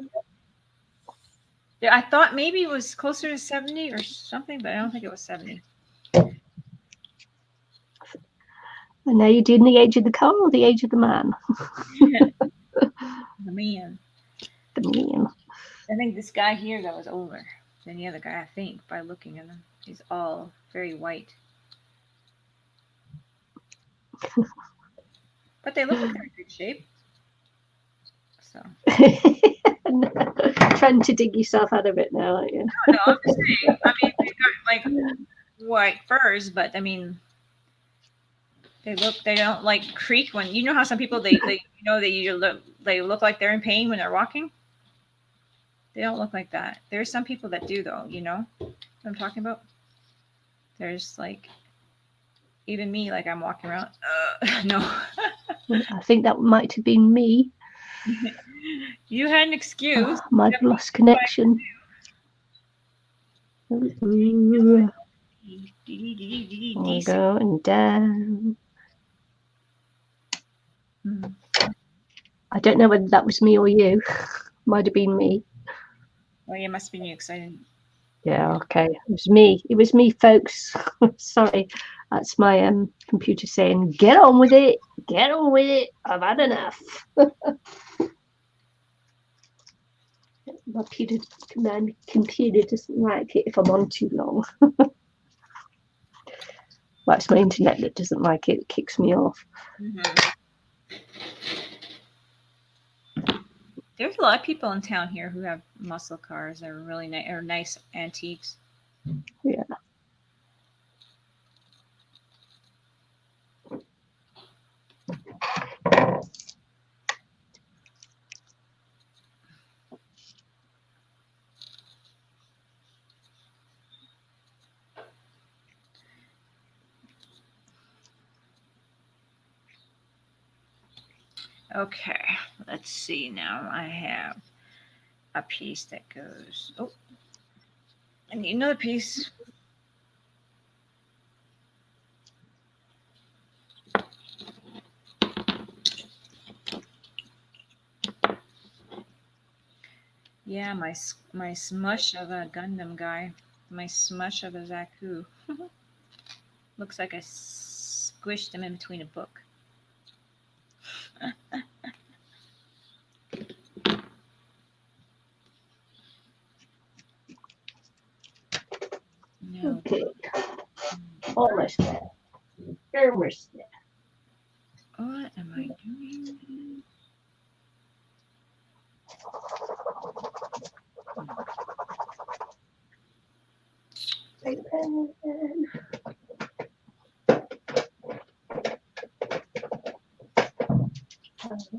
Yeah, I thought maybe it was closer to 70 or something, but I don't think it was 70. And now you're doing the age of the car or the age of the man? The man. The man. I think this guy here that was older than the other guy, I think, by looking at him. He's all very white. But they look like they're in good shape. So. Trying to dig yourself out of it now, aren't you? No, I'm just saying. I mean, they got like white furs, but I mean, they don't like creak when, you know how some people they look like they're in pain when they're walking. They don't look like that. There's some people that do though. You know what I'm talking about? There's like, even me, like I'm walking around. No. I think that might have been me. You had an excuse. Might have lost connection. Ooh. Going down. I don't know whether that was me or you. Might have been me. Well, you must be new excited. Yeah, okay. It was me. It was me, folks. Sorry. That's my computer saying, get on with it. Get on with it. I've had enough. My computer doesn't like it if I'm on too long. Well, it's my internet that doesn't like it. It kicks me off. There's a lot of people in town here who have muscle cars that are really nice or nice antiques. Yeah. Okay, let's see now. I have a piece that goes. Oh, I need another piece. Yeah, my smush of a Gundam guy. My smush of a Zaku. Looks like I squished him in between a book. No. Okay. Almost there. Almost there. What am I doing?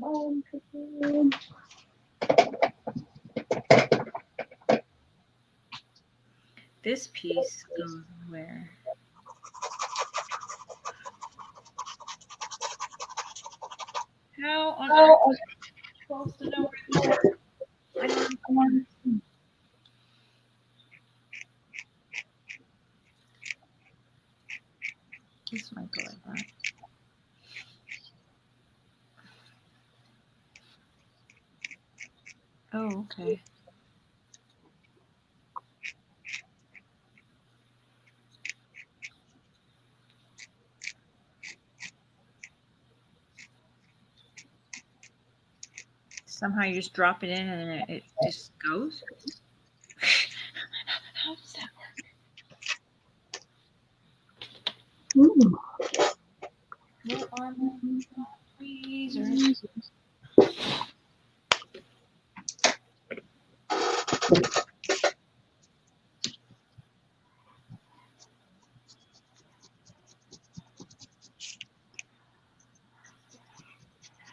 Open. This piece goes where? How on earth am I supposed to know where this is? I don't know. This might go like that. Oh, okay. Somehow you just drop it in and it just goes? How does that work? Where are my tweezers?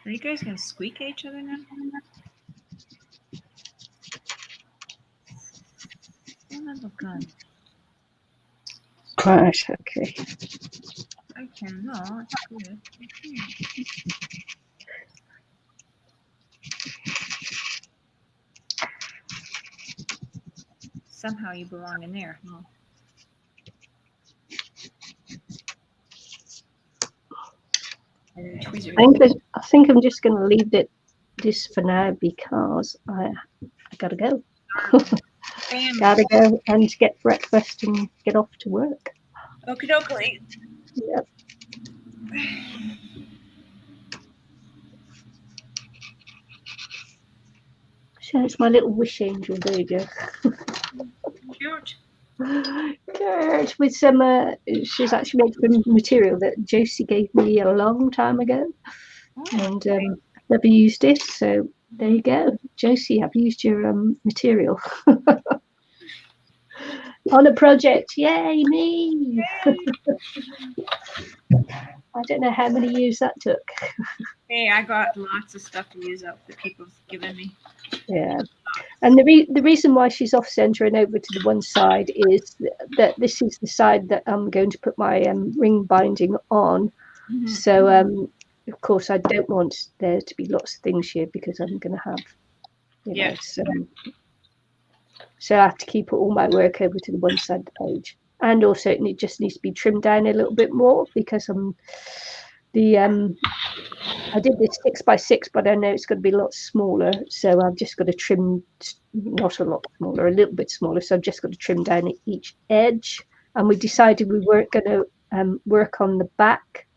Are you guys gonna squeak at each other now? Son of a gun. Right, okay. I cannot do it. Somehow you belong in there, huh? I think I'm just going to leave this for now because I gotta go. Gotta go and get breakfast and get off to work. Okie dokie. Yep. So it's my little wish angel. There you go. Cute. Good. With some, she's actually made from material that Josie gave me a long time ago, and never used it. So there you go, Josie. I've used your material on a project. Yay me! I don't know how many years that took. Hey, I got lots of stuff to use up that people's given me. Yeah. And the reason why she's off centre and over to the one side is that this is the side that I'm going to put my ring binding on. Mm-hmm. So, of course, I don't want there to be lots of things here because I'm going to have, you know, so I have to keep all my work over to the one side of the page. And also it just needs to be trimmed down a little bit more because I did this 6x6, but I know it's going to be a lot smaller. So I've just got to trim, not a lot smaller, a little bit smaller. So I've just got to trim down each edge. And we decided we weren't going to work on the back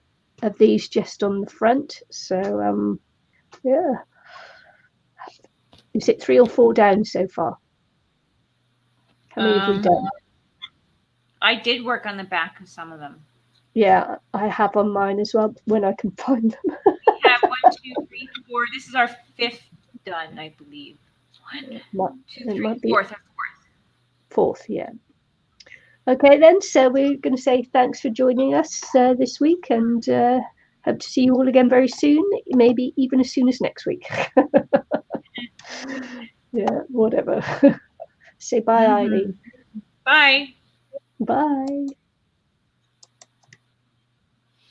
of these, just on the front. So, yeah. Is it 3 or 4 down so far? How many have we done? I did work on the back of some of them. Yeah, I have on mine as well when I can find them. We have 1, 2, 3, 4. This is our 5th done, I believe. It 1, 2, 3, might be fourth. fourth, yeah. Okay then, so we're going to say thanks for joining us this week, and hope to see you all again very soon, maybe even as soon as next week. Yeah, whatever. Say bye, Eileen. Bye. Bye.